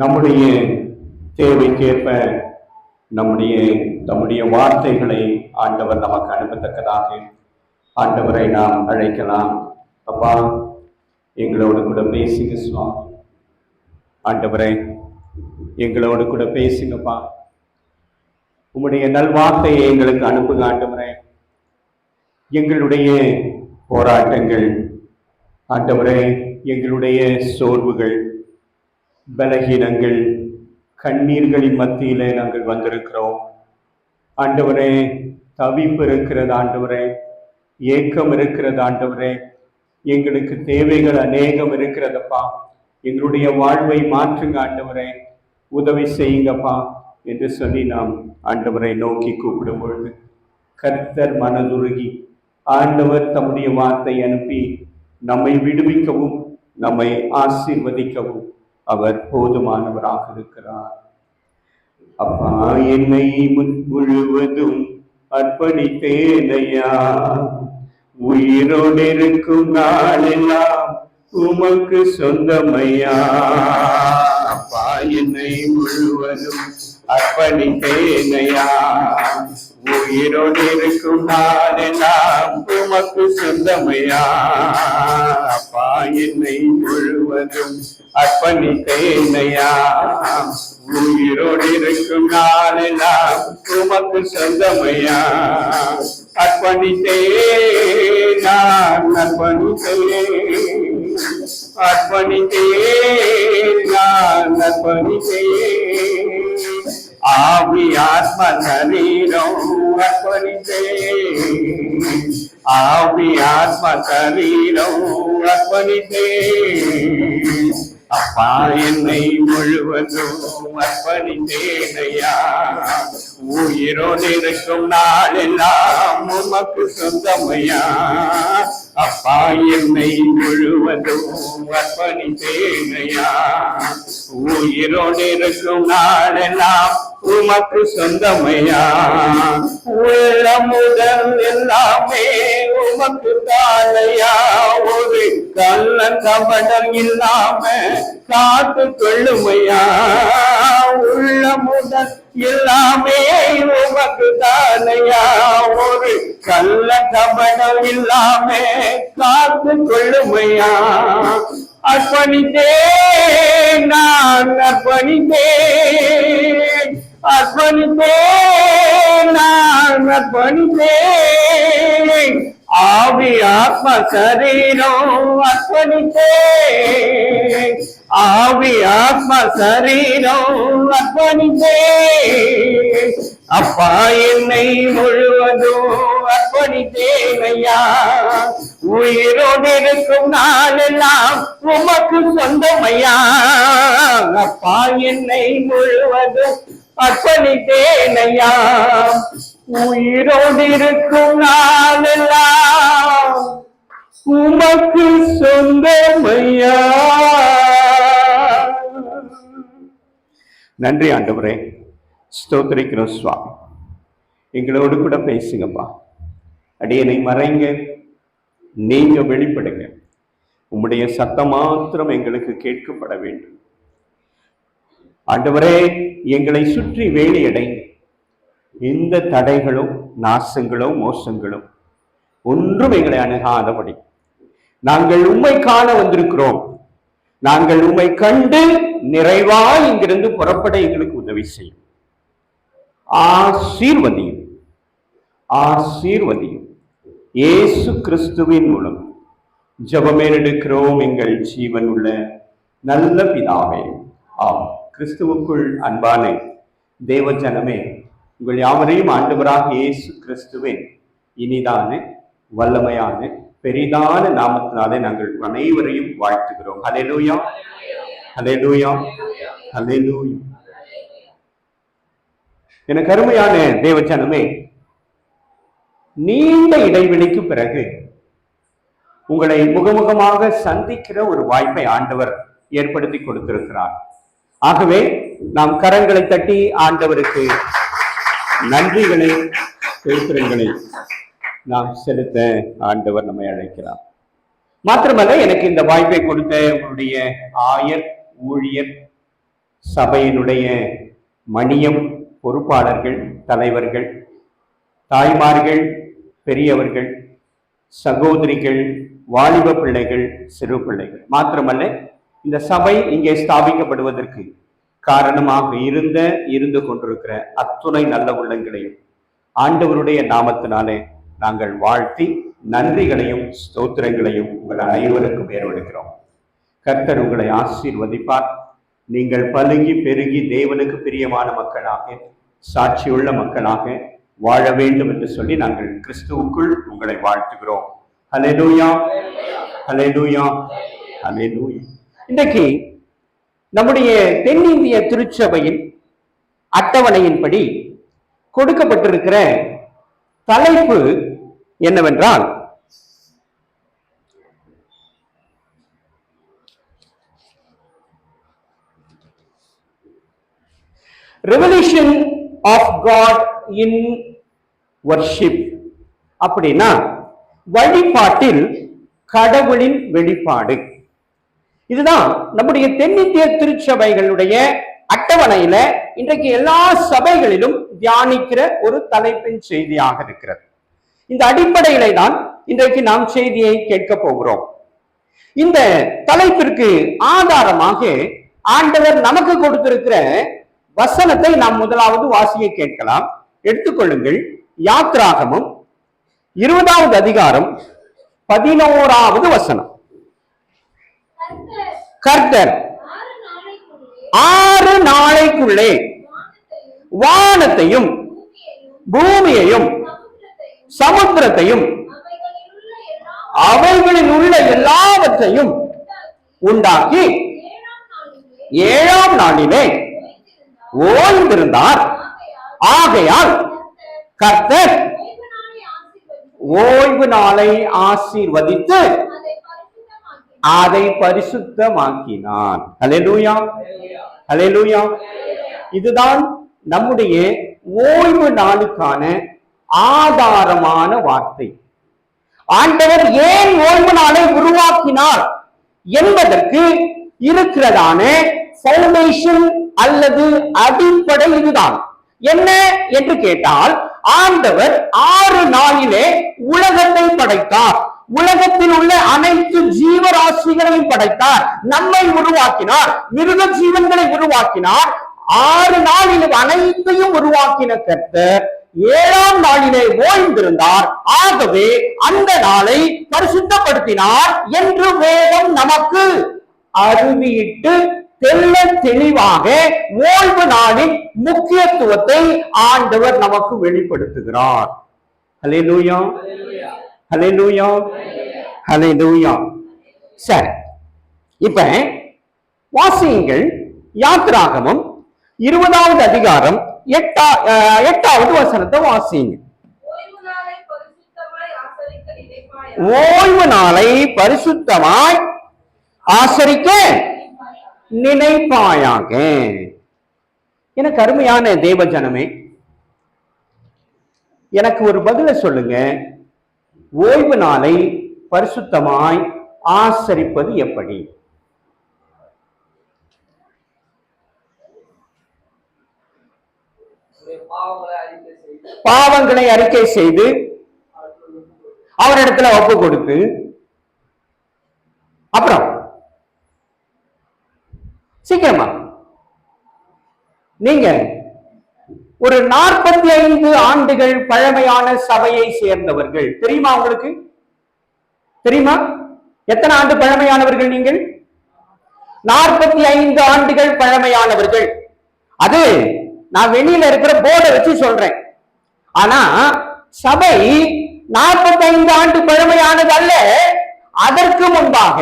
நம்முடைய தேவைக்கேற்ப நம்முடைய வார்த்தைகளை ஆண்டவர் நமக்கு அனுப்பத்தக்கதாக ஆண்டவரை நாம் அழைக்கலாம். அப்பா, எங்களோடு கூட பேசுங்க சுவாமி. ஆண்டவரை, எங்களோடு கூட பேசுங்கப்பா. உம்முடைய நல்வார்த்தையை எங்களுக்கு அனுப்புங்க ஆண்டவரே. எங்களுடைய போராட்டங்கள் ஆண்டவரே, எங்களுடைய சோர்வுகள், பலகீனங்கள், கண்ணீர்களின் மத்தியிலே நாங்கள் வந்திருக்கிறோம் ஆண்டவரே. தவிப்பு இருக்கிறது ஆண்டவரே, ஏக்கம் இருக்கிறது ஆண்டவரே. எங்களுக்கு தேவைகள் அநேகம் இருக்கிறதப்பா. எங்களுடைய வாழ்வை மாற்றுங்க ஆண்டவரே, உதவி செய்யுங்கப்பா என்று சொல்லி நாம் ஆண்டவரை நோக்கி கூப்பிடும் பொழுது கர்த்தர் மனதுருகி ஆண்டவர் தம்முடைய வார்த்தை அனுப்பி நம்மை விடுவிக்கவும் நம்மை ஆசீர்வதிக்கவும் அவர் போதுமானவராக இருக்கிறார். அப்பா, என்னை முழுவதும் அர்ப்பணித்தேனையா, உயிரோடு இருக்கும் நாளெல்லாம் உமக்கு சொந்தமையா. அப்பா, என்னை முழுவதும் அர்ப்பணித்தேனையா, உயிரோடு இருக்கும் நாளெல்லாம் உமக்கு சொந்தமையா. அப்பா, என்னை முழுவதும் அர்ப்பணித்தேனையா, உயிரோடு இருக்கும் நாளெல்லாம் உமக்கு சொந்தமையா. அர்ப்பணித்தேன், நான் அர்ப்பணித்தேன், நான் அர்ப்பணித்தேன். ஆவி ஆத்ம சரீரம் அர்ப்பணித்தேன், ஆவி ஆத்ம சரீரம் அர்ப்பணித்தேன். அப்பா, என்னை முழுவதும் அர்ப்பணித்தேனையா, உயிரோடு இருக்கும் நாளெல்லாம் உமக்கு சொந்தமையா. அப்பா, என்னை முழுவதும் அர்ப்பணித்தேனையா, உயிரோடு இருக்கும் நாளெல்லாம் உமக்கு சொந்தமையா. உள்ள முதல் எல்லாமே உமக்கு தாழையா, ஒரு கள்ள கபடம் இல்லாம காத்து கொள்ளுமையா. உள்ள முதல் எல்லாமே உமக்கு தாழையா, ஒரு கள்ள கபடம் இல்லாம காத்து கொள்ளுமையா. அர்ப்பணித்தேன், நான் அர்ப்பணித்தேன், அர்ப்பணித்தேன், நான் அர்ப்பணித்தேன். ஆவி ஆத்ம சரீரம் அர்ப்பணித்தேன், ஆவி ஆத்ம சரீரம் அர்ப்பணித்தேன். அப்பா, என்னை முழுவதும் அர்ப்பணித்தேனையா, உயிரோடு இருக்கும் நாளெல்லாம் உமக்கு சொந்தமையா. அப்பா, என்னை முழுவதும் அர்ப்பணித்தேனையா, உயிரோடு இருக்கும் நாளெல்லாம் உமக்கு சொந்தமையா. நன்றி ஆண்டவரே, ஸ்தோத்திரிக்கிறோம் சுவாமி. எங்களோடு கூட பேசுங்கப்பா. அடியனை மறைங்க, நீங்க வெளிப்படுங்க. உம்முடைய சத்தம் மாத்திரம் எங்களுக்கு கேட்கப்பட வேண்டும் ஆண்டவரே. எங்களை சுற்றி வேலையடைங்க. எந்த தடைகளும் நாசங்களும் மோசங்களும் ஒன்றும் எங்களை அணுகாதபடி நாங்கள் உம்மை காண வந்திருக்கிறோம். நாங்கள் உம்மை கண்டு நிறைவாய் இங்கிருந்து புறப்பட எங்களுக்கு உதவி செய்யும். ஆசீர்வதியும், ஆசீர்வதியும். இயேசு கிறிஸ்துவின் மூலம் ஜெபமேறெடுக்கிறோம் எங்கள் ஜீவன் உள்ள நல்ல பிதாவே, ஆம். கிறிஸ்துவுக்குள் அன்பான தேவ ஜனமே, உங்கள் யாவரையும் ஆண்டவராக இயேசு கிறிஸ்துவின் இனிதான வல்லமையான பெரிதான நாமத்தினாலே நாங்கள் அனைவரையும் வாழ்த்துகிறோம். ஹல்லேலூயா, ஹல்லேலூயா, ஹல்லேலூயா. எனக்கு அருமையான தேவ ஜனமே, நீண்ட இடைவெளிக்கு பிறகு உங்களை முகமுகமாக சந்திக்கிற ஒரு வாய்ப்பை ஆண்டவர் ஏற்படுத்தி கொடுத்திருக்கிறார். ஆகவே நாம் கரங்களை தட்டி ஆண்டவருக்கு நன்றிகளை செலுத்துறங்களை நாம் செலுத்த ஆண்டவர் நம்மை அழைக்கிறார். மாத்திரமல்ல, எனக்கு இந்த வாய்ப்பை கொடுத்த உங்களுடைய ஆயர் ஊழியர், சபையினுடைய மணியம், பொறுப்பாளர்கள், தலைவர்கள், தாய்மார்கள், பெரியவர்கள், சகோதரிகள், வாலிப பிள்ளைகள், சிறு பிள்ளைகள் மாத்திரமல்ல, இந்த சபை இங்கே ஸ்தாபிக்கப்படுவதற்கு காரணமாக இருந்து கொண்டிருக்கிற அத்துணை நல்ல உள்ளங்களையும் ஆண்டவருடைய நாமத்தினாலே நாங்கள் வாழ்த்தி நன்றிகளையும் ஸ்தோத்திரங்களையும் உங்கள் அனைவருக்கும் ஏற்படுகிறோம். கர்த்தர் உங்களை ஆசீர்வதிப்பார். நீங்கள் பலுகி பெருகி தேவனுக்கு பிரியமான மக்களாக, சாட்சியுள்ள மக்களாக வாழ வேண்டும் என்று சொல்லி நாங்கள் கிறிஸ்துவுக்குள் உங்களை வாழ்த்துகிறோம். ஹல்லேலூயா, ஹல்லேலூயா, ஹல்லேலூயா. இன்றைக்கு நம்முடைய தென்னிந்திய திருச்சபையின் அட்டவணையின்படி கொடுக்கப்பட்டிருக்கிற தலைப்பு என்னவென்றால், revolution of god in worship. அப்படின்னா வழிபாட்டில் கடவுளின் வெளிப்பாடு. இதுதான் நம்முடைய தென்னிந்திய திருச்சபைகளுடைய அட்டவணையில இன்றைக்கு எல்லா சபைகளிலும் தியானிக்கிற ஒரு தலைப்பின் செய்தியாக இருக்கிறது. இந்த அடிப்படையில தான் இன்றைக்கு நாம் செய்தியை கேட்க போகிறோம். இந்த தலைப்பிற்கு ஆதாரமாக ஆண்டவர் நமக்கு கொடுத்திருக்கிற வசனத்தை நாம் முதலாவது வாசிக்க கேட்கலாம். எடுத்துக்கொள்ளுங்கள். யாத்ராகமம் 20வது அதிகாரம் 11வது வசனம். கர்த்தர் 6 நாளைக்குள்ளே வானத்தையும் பூமியையும் சமுத்திரத்தையும் அவைகளில் உள்ள எல்லாவற்றையும் உண்டாக்கி 7ஆம் நாளிலே ஓய்ந்திருந்தார். ஆகையால் கர்த்தர் ஓய்வு நாளை ஆசீர்வதித்து அதை பரிசுத்தமாக்கினான். ஹல்லேலூயா, ஹல்லேலூயா. இதுதான் நம்முடைய ஓய்வு நாளுக்கான ஆதாரமான வார்த்தை. ஆண்டவர் ஏன் ஓய்வு நாளை உருவாக்கினார் என்பதற்கு இருக்கிறதான ஃபவுண்டேஷன் அல்லது அடிப்படை இதுதான். என்ன என்று கேட்டால், ஆண்டவர் 6 நாளிலே உலகத்தை படைத்தார். உலகத்தில் உள்ள அனைத்து ஜீவராசிகளையும் படைத்தார். நம்மை உருவாக்கினார். மிருக ஜீவன்களை உருவாக்கினார். 6 நாளில் அனைத்தையும் உருவாக்கின கர்த்தர் 7ஆம் நாளிலே ஓய்ந்திருந்தார். ஆகவே அந்த நாளை பரிசுத்தப்படுத்தினார் என்று வேதம் நமக்கு அறுதியிட்டு தெல்ல தெளிவாக ஓய்வு நாளின் முக்கியத்துவத்தை ஆண்டவர் நமக்கு வெளிப்படுத்துகிறார். ஹல்லேலூயா, ஹல்லேலூயா, ஹல்லேலூயா. சரி, இப்ப வாசியுங்கள். யாத்ராகமம் 20வது அதிகாரம் 8வது வசனத்தை வாசிங்க. ஓய்வு நாளை பரிசுத்தமாய் ஆசரிக்க நினைப்பாயாக. எனக்கு அருமையான தேவ ஜனமே, எனக்கு ஒரு பதில சொல்லுங்க. ஓய்வு நாளை பரிசுத்தமாய் ஆசரிப்பது எப்படி? பாவங்களை அறிக்கை செய்து அவரிடத்துல ஒப்பு கொடுத்து, அப்புறம் சீக்கிரமா நீங்க ஒரு 45 ஆண்டுகள் பழமையான சபையை சேர்ந்தவர்கள். தெரியுமா உங்களுக்கு? தெரியுமா எத்தனை ஆண்டு பழமையானவர்கள் நீங்கள்? 45 ஆண்டுகள் பழமையானவர்கள். அது நான் வெளியில இருக்கிற போர்டை வச்சு சொல்றேன். ஆனா சபை 45 ஆண்டு பழமையானது அல்ல. அதற்கு முன்பாக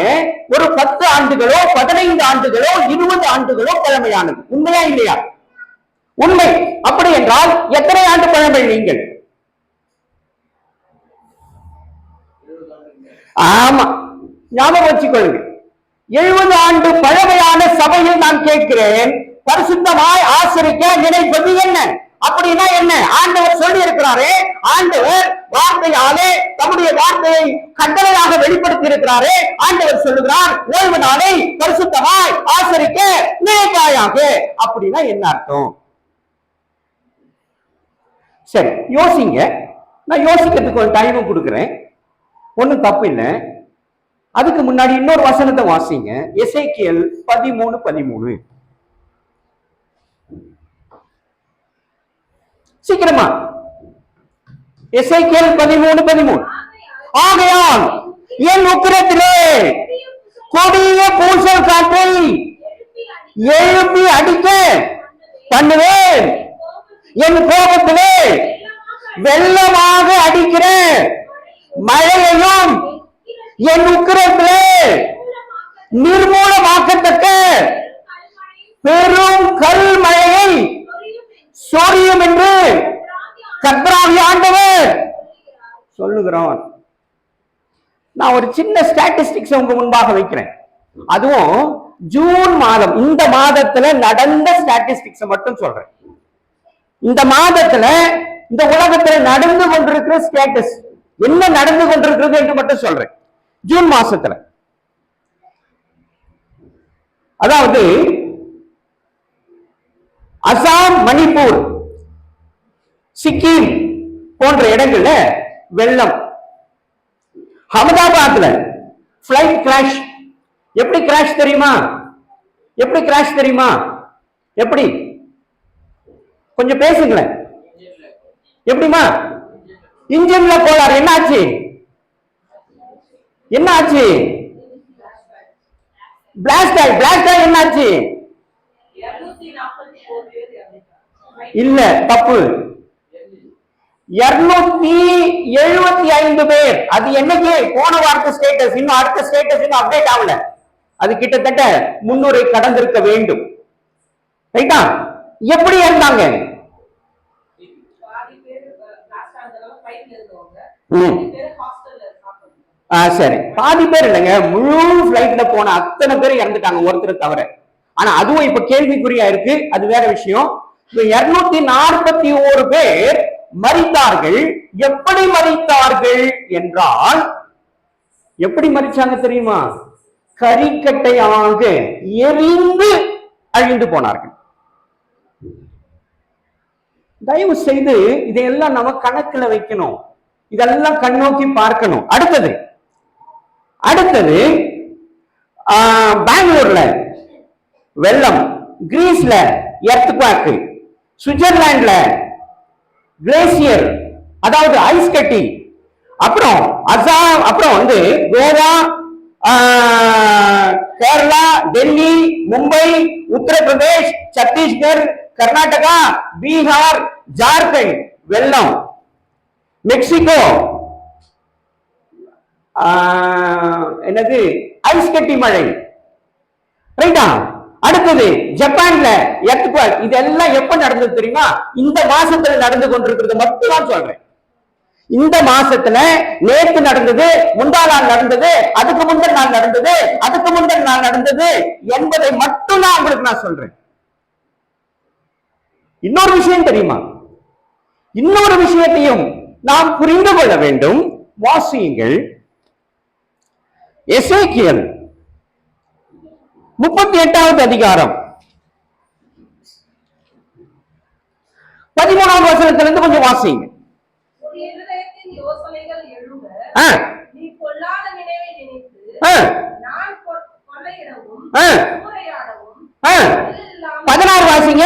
ஒரு 10 ஆண்டுகளோ 15 ஆண்டுகளோ 20 ஆண்டுகளோ பழமையானது. உண்மையா இல்லையா? உண்மை. அப்படி என்றால் எத்தனை ஆண்டு பழமை நீங்கள்? ஆமா, ஞாபகம் வச்சுக்கொள்ளுங்க. 70 ஆண்டு பழமையான சபையில் நான் கேட்கிறேன், பரிசுத்தமாய் ஆசரிக்க நினைப்பது என்ன? அப்படின்னா என்ன? ஆண்டவர் சொல்லி இருக்கிறாரே, ஆண்டவர் வார்த்தையாலே தம்முடைய வார்த்தையை கட்டளையாக வெளிப்படுத்தி இருக்கிறாரே. ஆண்டவர் சொல்லுகிறார், ஓய்வு நாளை பரிசுத்தமாய் ஆசரிக்க நினைப்பாயாக. அப்படின்னா என்ன அர்த்தம்? சரி, யோசிங்க. நான் யோசிக்கிறதுக்கு ஒரு டைமும் கொடுக்குறேன், ஒன்னும் தப்பு இல்லை. அதுக்கு முன்னாடி இன்னொரு வசனத்தை வாசிங்க. எசேக்கியேல் 13:13. சீக்கிரமா. எசேக்கியேல் 13:13. ஆகையால் என் உக்கிரத்திலே கொடிய பூசல் காற்றை எழுப்பி அடிக்க பண்ணுவேன், என் கோபத்திலே வெள்ளமாக அடிக்கிற மழையையும் என் உக்கிரத்திலே நிர்மூலமாக்கத்தக்க பெரும் கல் மழையை சொரியும் என்று கர்த்தராகிய ஆண்டவர் சொல்லுகிறான். நான் ஒரு சின்ன ஸ்டாட்டிஸ்டிக்ஸ் உங்க முன்பாக வைக்கிறேன். அதுவும் ஜூன் மாதம், இந்த மாதத்துல நடந்த ஸ்டாட்டிஸ்டிக்ஸ் மட்டும் சொல்றேன். இந்த மாதத்துல இந்த உலகத்துல நடந்து கொண்டிருக்கிற ஸ்டேட்டஸ் என்ன நடந்து கொண்டிருக்கிறது என்று மட்டும் சொல்றேன். ஜூன் மாசத்துல, அதாவது அசாம், மணிப்பூர், சிக்கிம் போன்ற இடங்கள்ல வெள்ளம். அகமதாபாத்ல பிளைட் கிராஷ். எப்படி கிராஷ் தெரியுமா? எப்படி கிராஷ் தெரியுமா? எப்படி? கொஞ்சம் பேசுங்களேன். எப்படிமா? இன்ஜின்ல கோளாறு. என்ன ஆச்சு? என்ன ஆச்சு? பிளாஸ்ட் ஆகி. பிளாஸ்ட் ஆகி என்ன ஆச்சு? இல்ல, தப்பு. 275 பேர். அது என்னைக்கு? போன வாரத்து ஸ்டேட்டஸ். இன்னும் அடுத்த ஸ்டேட்டஸ் இன்னும் அப்டேட் ஆகல. அது கிட்டத்தட்ட 300 கடந்திருக்க வேண்டும். ரைட்டா? எப்படி இருந்தாங்க? சரி, பாதி பேர் இல்லைங்க, முழு பிளைட்ல போன அத்தனை பேர் இறந்துட்டாங்க, ஒருத்தர் தவிர. ஆனா அதுவும் இப்ப கேள்விக்குறியா இருக்கு, அது வேற விஷயம். 241 பேர் மரித்தார்கள். எப்படி மரித்தார்கள் என்றால், எப்படி மரிச்சாங்க தெரியுமா? கரிக்கட்டையாக எரிந்து அழிந்து போனார்கள். தயவு செய்து இதையெல்லாம் நம்ம கணக்குல வைக்கணும், இதெல்லாம் கண்ணோக்கி பார்க்கணும். அடுத்தது பெங்களூர்ல வெள்ளம், கிரீஸ்ல எர்த்குவேக், சுவிட்சர்லாந்துல கிளேசியர், அதாவது ஐஸ் கட்டி. அப்புறம் அசாம், அப்புறம் கோவா, கேரளா, டெல்லி, மும்பை, உத்தரப்பிரதேஷ், சத்தீஸ்கர், கர்நாடகா, பீகார், ஜார்க்கண்ட் வெள்ளம். மெக்சிகோ என்னது? ஐஸ் கட்டி மழை. ரைட்டா? அடுத்தது ஜப்பான்ல எர்த்குவேக். இதெல்லாம் எப்ப நடந்தது தெரியுமா? இந்த மாசத்துல நடந்து கொண்டிருக்கிறது மட்டும் தான் சொல்றேன். இந்த மாசத்துல நேற்று நடந்தது, முந்தா நாள் நடந்தது, அதுக்கு முந்தின நாள் நடந்தது, அதுக்கு முந்தின நாள் நடந்தது என்பதை மட்டும் நான் உங்களுக்கு நான் சொல்றேன். இன்னொரு விஷயம் தெரியுமா? இன்னொரு விஷயத்தையும் நாம் புரிந்து கொள்ள வேண்டும். வாசியுங்கள். எசேக்கியேல் 38வது அதிகாரம் 13வது வசனத்திலிருந்து கொஞ்சம் வாசிங்க. பதினாறு வாசிங்க.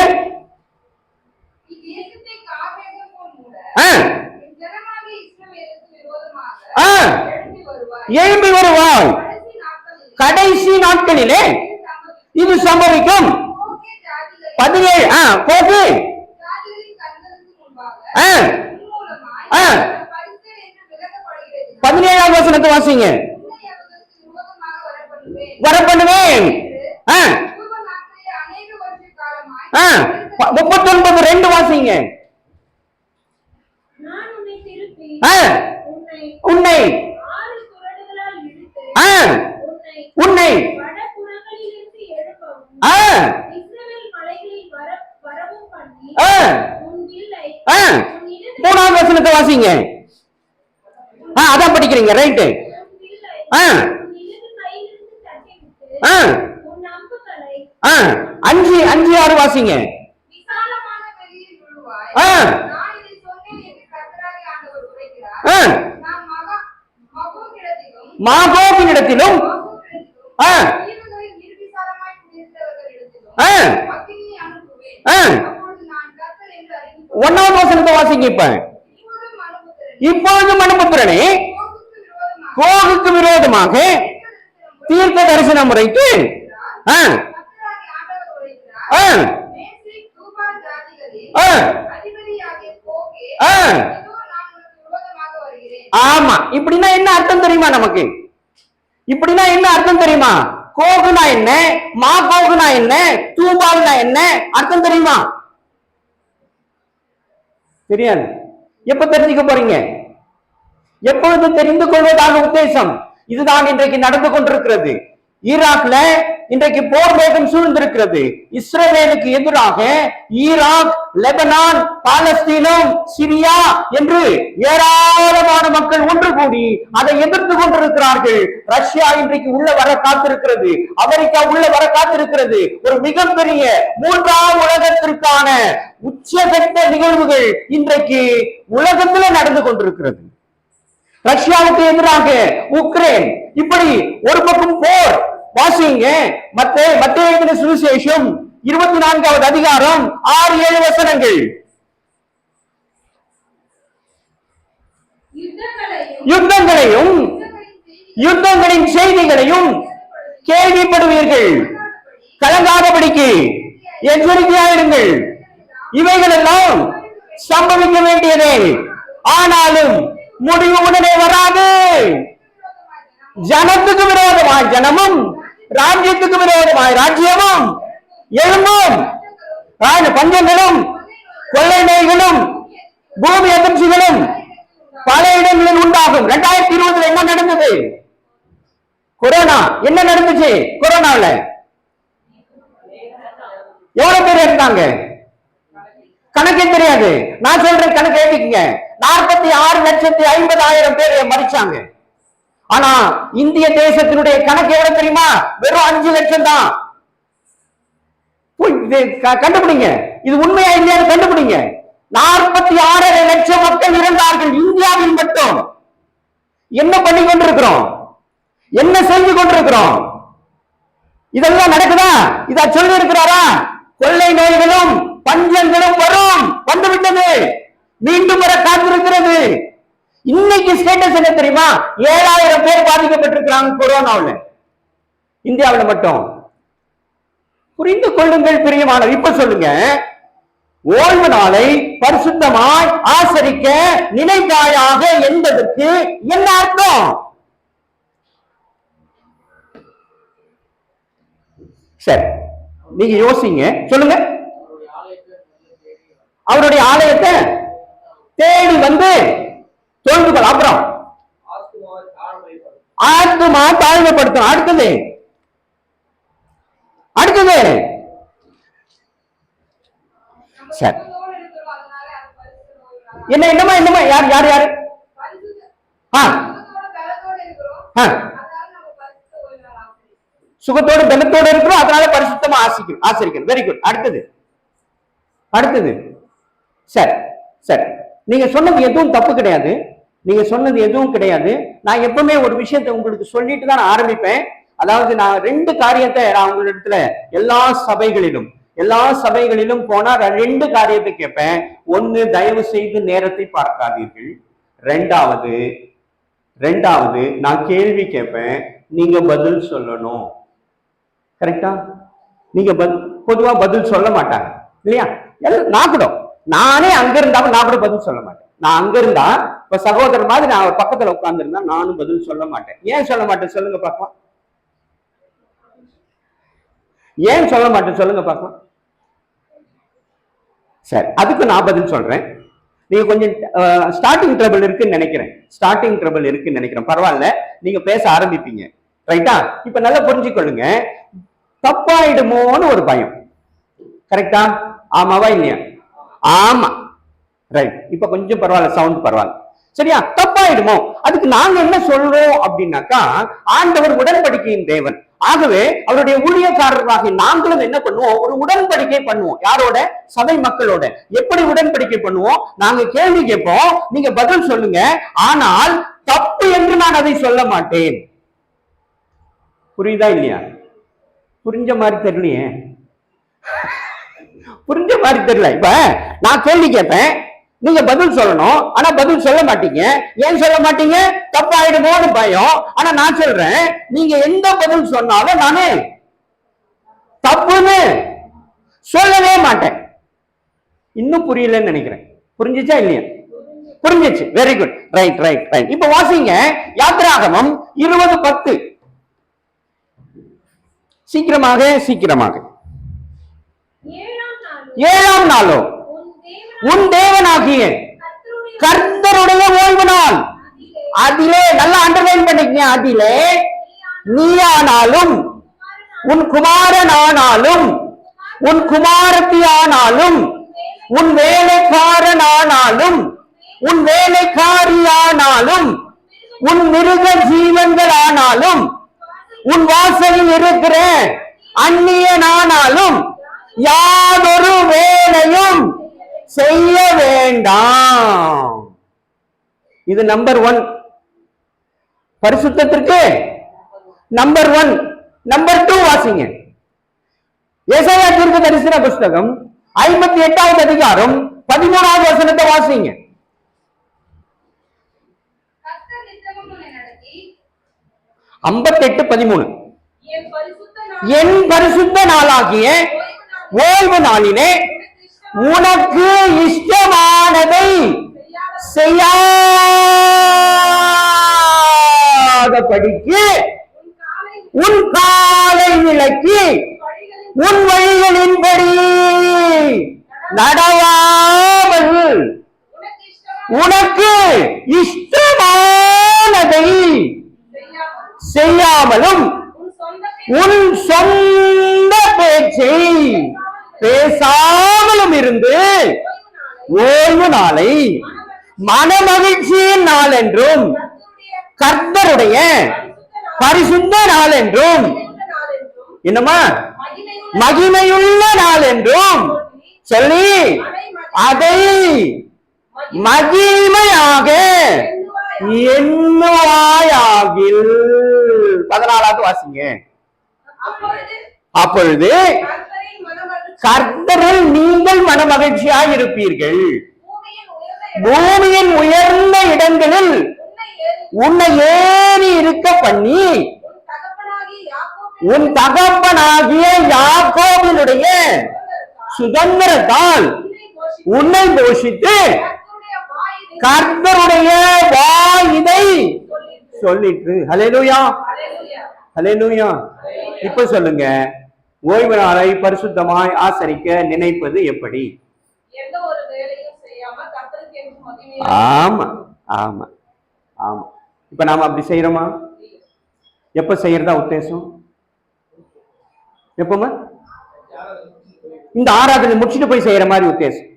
எழும்பி வருவாய், கடைசி நாட்களிலே இது சம்பவிக்கும். 17 போக்கு 17வது வசனத்தை வாசிங்க. வரப்பண்ணுவேன். 39:2 வாசிங்க. உன்னை உன்னை மூணாவது வசனத்தை வாசிங்க. இருக்கிறீங்க, ரைட்டு. அஞ்சு அஞ்சு ஆறு வாசிங்க. மாகோகினிடத்திலும் ஒன்னாவது வசனத்தை வாசிங்க. இப்பொழுதும் மனுபுத்திரனே, கோகுக்கு விரோதமாக தீர்க்க தரிசன முறைக்கு ஆமா. இப்படின்னா என்ன அர்த்தம் தெரியுமா நமக்கு? இப்படின்னா என்ன அர்த்தம் தெரியுமா? கோகுனா என்ன, மா கோகுனா என்ன, தூபால்னா என்ன அர்த்தம் தெரியுமா? தெரியாது. எப்ப தெரிஞ்சுக்க போறீங்க? எப்பொழுது தெரிந்து கொள்வதாக உத்தேசம். இதுதான் இன்றைக்கு நடந்து கொண்டிருக்கிறது. ஈராக்ல இன்றைக்கு போர் வேகம் சூழ்ந்திருக்கிறது. இஸ்ரேலுக்கு எதிராக ஈராக், லெபனான், பாலஸ்தீனம், சிரியா என்று ஏராளமான மக்கள் ஒன்று கூடி அதை எதிர்த்து கொண்டிருக்கிறார்கள். ரஷ்யா இன்றைக்கு உள்ள வர காத்திருக்கிறது. அமெரிக்கா உள்ள வர காத்திருக்கிறது. ஒரு மிகப்பெரிய மூன்றாம் உலகத்திற்கான உச்சகட்ட நிகழ்வுகள் இன்றைக்கு உலகத்தில் நடந்து கொண்டிருக்கிறது. ரஷ்யாவுக்கு எதிராக உக்ரைன், இப்படி ஒரு பக்கம் போர். வாசிங்க மத்தேயு சுவிசேஷம் 24வது அதிகாரம் 6-7 வசனங்கள். யுத்தங்களையும் யுத்தங்களின் செய்திகளையும் கேள்விப்படுவீர்கள். கலங்காதபடிக்கு எச்சரிக்கையாயிருங்கள். இவைகள் எல்லாம் சம்பவிக்க வேண்டியதே, ஆனாலும் முடிவு உடனே வராது. ஜனத்துக்கு விரோதமாய் ஜனமும், ராஜ்யத்துக்கு விரோதமாய் ராஜ்யமும் எழும்பும். பஞ்சங்களும் கொள்ளை நோய்களும் பூமி அதிர்ச்சிகளும் பல இடங்களில் உண்டாகும். 2020 என்ன நடந்தது? கொரோனா. என்ன நடந்துச்சு கொரோனால? எவ்வளவு பேர் இருந்தாங்க? கணக்கே தெரியாது. நான் சொல்றேன், கணக்கு எழுதிக்கங்க. 46,50,000 பேர் மரிச்சாங்க. ஆனா இந்திய தேசத்தினுடைய கணக்கு எவ்வளவு தெரியுமா? வெறும் 5 லட்சம் தான். கண்டுபிடிங்க, இது உண்மையா இல்லையான்னு கண்டுபிடிங்க. 46 லட்சம் மக்கள் இறந்தார்கள் இந்தியாவில் மட்டும். என்ன பண்ணி கொண்டிருக்கிறோம்? என்ன செய்து கொண்டிருக்கிறோம்? இதெல்லாம் நடக்குதா? இதா சொல்லி இருக்கிறாரா? கொள்ளை நோய்களும் பஞ்சங்களும் வரும், வந்துவிட்டது, மீண்டும் வர காத்திருக்கிறது. இன்னைக்கு ஸ்டேட்டஸ் என்ன தெரியுமா? 7,000 பேர் பாதிக்கப்பட்டிருக்கிறாங்க கொரோனாவில், இந்தியாவில் மட்டும். புரிந்து கொள்ளுங்கள் பிரியமானவர். இப்ப சொல்லுங்க, ஓய்வு நாளை பரிசுத்தமாய் ஆசரிக்க நினைப்பாயாக என்பதற்கு என்ன அர்த்தம்? சரி, நீங்க யோசிங்க, சொல்லுங்க. அவருடைய ஆலயத்தை தேடி வந்து தோல்விகள், அப்புறம் ஆத்மா தாழ்மைப்படுத்தும். அடுத்தது சரி, என்னமா யார் யார் யாரு? சுகத்தோடு பலத்தோடு இருக்கிறோம், அதனால பரிசுத்தமா ஆசரிக்கணும். Very good. அடுத்தது சரி சரி, நீங்க சொன்னது எதுவும் தப்பு கிடையாது. நீங்க சொன்னது எதுவும் கிடையாது. நான் எப்பவுமே ஒரு விஷயத்தை உங்களுக்கு சொல்லிட்டு தான் நான் ஆரம்பிப்பேன். அதாவது நான் 2 காரியத்தை நான் உங்களிடத்துல எல்லா சபைகளிலும் போனா 2 காரியத்தை கேட்பேன். ஒன்னு, தயவு செய்து நேரத்தை பார்க்காதீர்கள். ரெண்டாவது நான் கேள்வி கேட்பேன், நீங்க பதில் சொல்லணும். கரெக்டா? நீங்க பொதுவா பதில் சொல்ல மாட்டாங்க இல்லையா? நானே அங்க இருந்தாலும் நான் கூட பதில் சொல்ல மாட்டேன். நான் அங்க இருந்தா இப்ப சகோதரர் மாதிரி நான் அவர் பக்கத்துல உட்கார்ந்து இருந்தா நானும் பதில் சொல்ல மாட்டேன். ஏன் சொல்ல மாட்டேன் சொல்லுங்க பாக்கலாம்? ஏன் சொல்ல மாட்டேன் சொல்லுங்க பாக்கலாம்? சரி, அதுக்கு நான் பதில் சொல்றேன். நீங்க கொஞ்சம் ஸ்டார்டிங் ட்ரபிள் இருக்குன்னு நினைக்கிறேன். பரவாயில்ல, நீங்க பேச ஆரம்பிப்பீங்க. ரைட்டா? இப்ப நல்லா புரிஞ்சுக்கொள்ளுங்க. தப்பாயிடுமோன்னு ஒரு பயம். கரெக்டா? ஆமாவா இல்லையா? ஆமா. ரைட். இப்ப கொஞ்சம் பரவாயில்ல, சவுண்ட் பரவாயில்ல. சரியா? தப்பாயிடுமோ? அதுக்கு நாங்க என்ன சொல்றோம் அப்படின்னாக்கா, ஆண்டவர் உடன்படிக்கையின் தேவன். ஆகவே அவருடைய ஊழியக்காரர்களாக நாங்களும் என்ன பண்ணுவோம்? ஒரு உடன்படிக்கை பண்ணுவோம். யாரோட? சபை மக்களோட. எப்படி உடன்படிக்கை பண்ணுவோம்? நாங்க கேள்வி கேட்போம், நீங்க பதில் சொல்லுங்க. ஆனால் தப்பு என்று நான் அதை சொல்ல மாட்டேன். புரியுதா இல்லையா? புரிஞ்ச மாதிரி தெரியலையே. புரிஞ்ச மாதிரி தெரியல. இப்ப நான் கேள்வி கேட்பேன், நீங்க பதில் சொல்லணும். ஆனா பதில் சொல்ல மாட்டீங்க. ஏன் சொல்ல மாட்டீங்க? தப்பாயிடுமோன்னு பயம். ஆனா நான் சொல்றேன், நீங்க எந்த பதில் சொன்னாலும் நானு தப்புன்னு சொல்லவே மாட்டேன். இன்னும் புரியலன்னு நினைக்கிறேன். புரிஞ்சுச்சா இல்லையா? புரிஞ்சிச்சு. Very good. Right right right. இப்ப வாசிங்க யாத்திராகமம் 20:10. சீக்கிரமாக சீக்கிரமாக. 7ஆம் நாளோ உன் தேவனாகிய கர்த்தருடைய ஓய்வு நாள், அதிலே நல்லா அண்டர்லைன் பண்ணிக்கங்க, அதிலே நீயானாலும் உன் குமாரனானாலும் உன் குமாரத்தி ஆனாலும் உன் வேலைக்காரனானாலும் உன் வேலைக்காரியானாலும் உன் மிருக ஜீவன்களானாலும் உன் வாசலில் இருக்கிற அந்நியனானாலும் யாதொரு வேலையும் செய்ய வேண்டாம். இது நம்பர் 1 பரிசுத்தத்திற்கு. நம்பர் 1. நம்பர் 2 வாசிங்க. ஏசாயா தீர்க்க தரிசன புஸ்தகம் 58வது அதிகாரம் 13வது வசனத்தை வாசிங்க. 58:13. என் பரிசுத்த நாளாகிய ஓய்வு நாளிலே உனக்கு இஷ்டமானதை செய்யாதபடிக்கு உன் காலை விலக்கி உன் வழிகளின்படி நடவாமல் உனக்கு இஷ்டமானதை செய்யாமலும் உன் சொந்த பேச்சை பேசாமலும் இருந்து ஓய்வு நாளை மனமகிழ்ச்சியின் நாள் என்றும் கர்த்தருடைய பரிசுத்த நாள் என்றும் என்னமா மகிமையுள்ள நாள் என்றும் சொல்லி அதை மகிமையாக எண்ணுவாயாகில். 14வது வாசிங்க. அப்பொழுது கர்த்தரில் நீங்கள் மனமகிழ்ச்சியாய் இருப்பீர்கள். பூமியின் உயர்ந்த இடங்களில் உன்னை ஏறி இருக்க பண்ணி உன் தகப்பனாகிய யாக்கோபினுடைய சுதந்திரத்தால் உன்னை போஷித்து கர்த்தருடைய வாயிதை சொல்லிட்டு. ஹல்லேலூயா ஹல்லேலூயா. இப்ப சொல்லுங்க, ஓய்வு நாளை பரிசுத்தமாய் ஆசரிக்க நினைப்பது எப்படி? ஆமா ஆமா ஆமா. இப்ப நாம அப்படி செய்யறோமா? எப்ப செய்யறதா உத்தேசம்? எப்பமா? இந்த ஆராதனை முடிச்சுட்டு போய் செய்யற மாதிரி உத்தேசம்.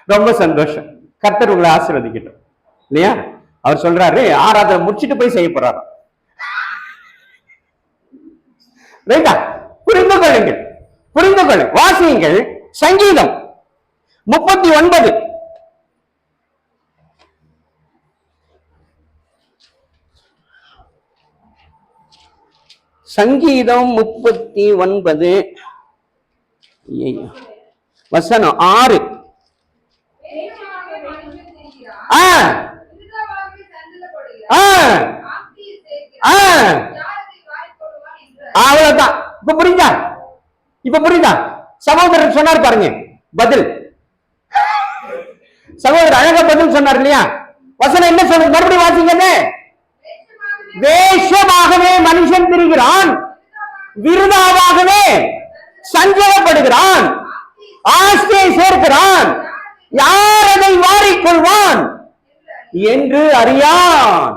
ரொம்ப சந்தோஷம். கர்த்தர் உங்களை ஆசீர்வதிக்கட்டும் இல்லையா? அவர் சொல்றாரு ஆராதனை முடிச்சுட்டு போய் செய்ய போறாரு. ரைட்டா? புரிந்து கொள்ளுங்கள், புரிந்து கொள்ளு. வாசியுங்கள் சங்கீதம் 39. சங்கீதம் 39 வசனம் 6. அவ்வளவுதான். இப்ப புரியுதா? இப்ப புரியுதா? சகோதரர் சொன்னார் பாருங்க பதில். சகோதரர் அழகா பதில் சொன்னார் இல்லையா? வசனம் என்ன சொல்றது? மறுபடியும் வாசிங்க. வேஷமாகவே மனுஷன் திரிகிறான், விருதாவாகவே சஞ்சலப்படுகிறான், ஆஸ்தியை சேர்க்கிறான், யார் அதை வாரிக்கொள்வான் என்று அறியான்.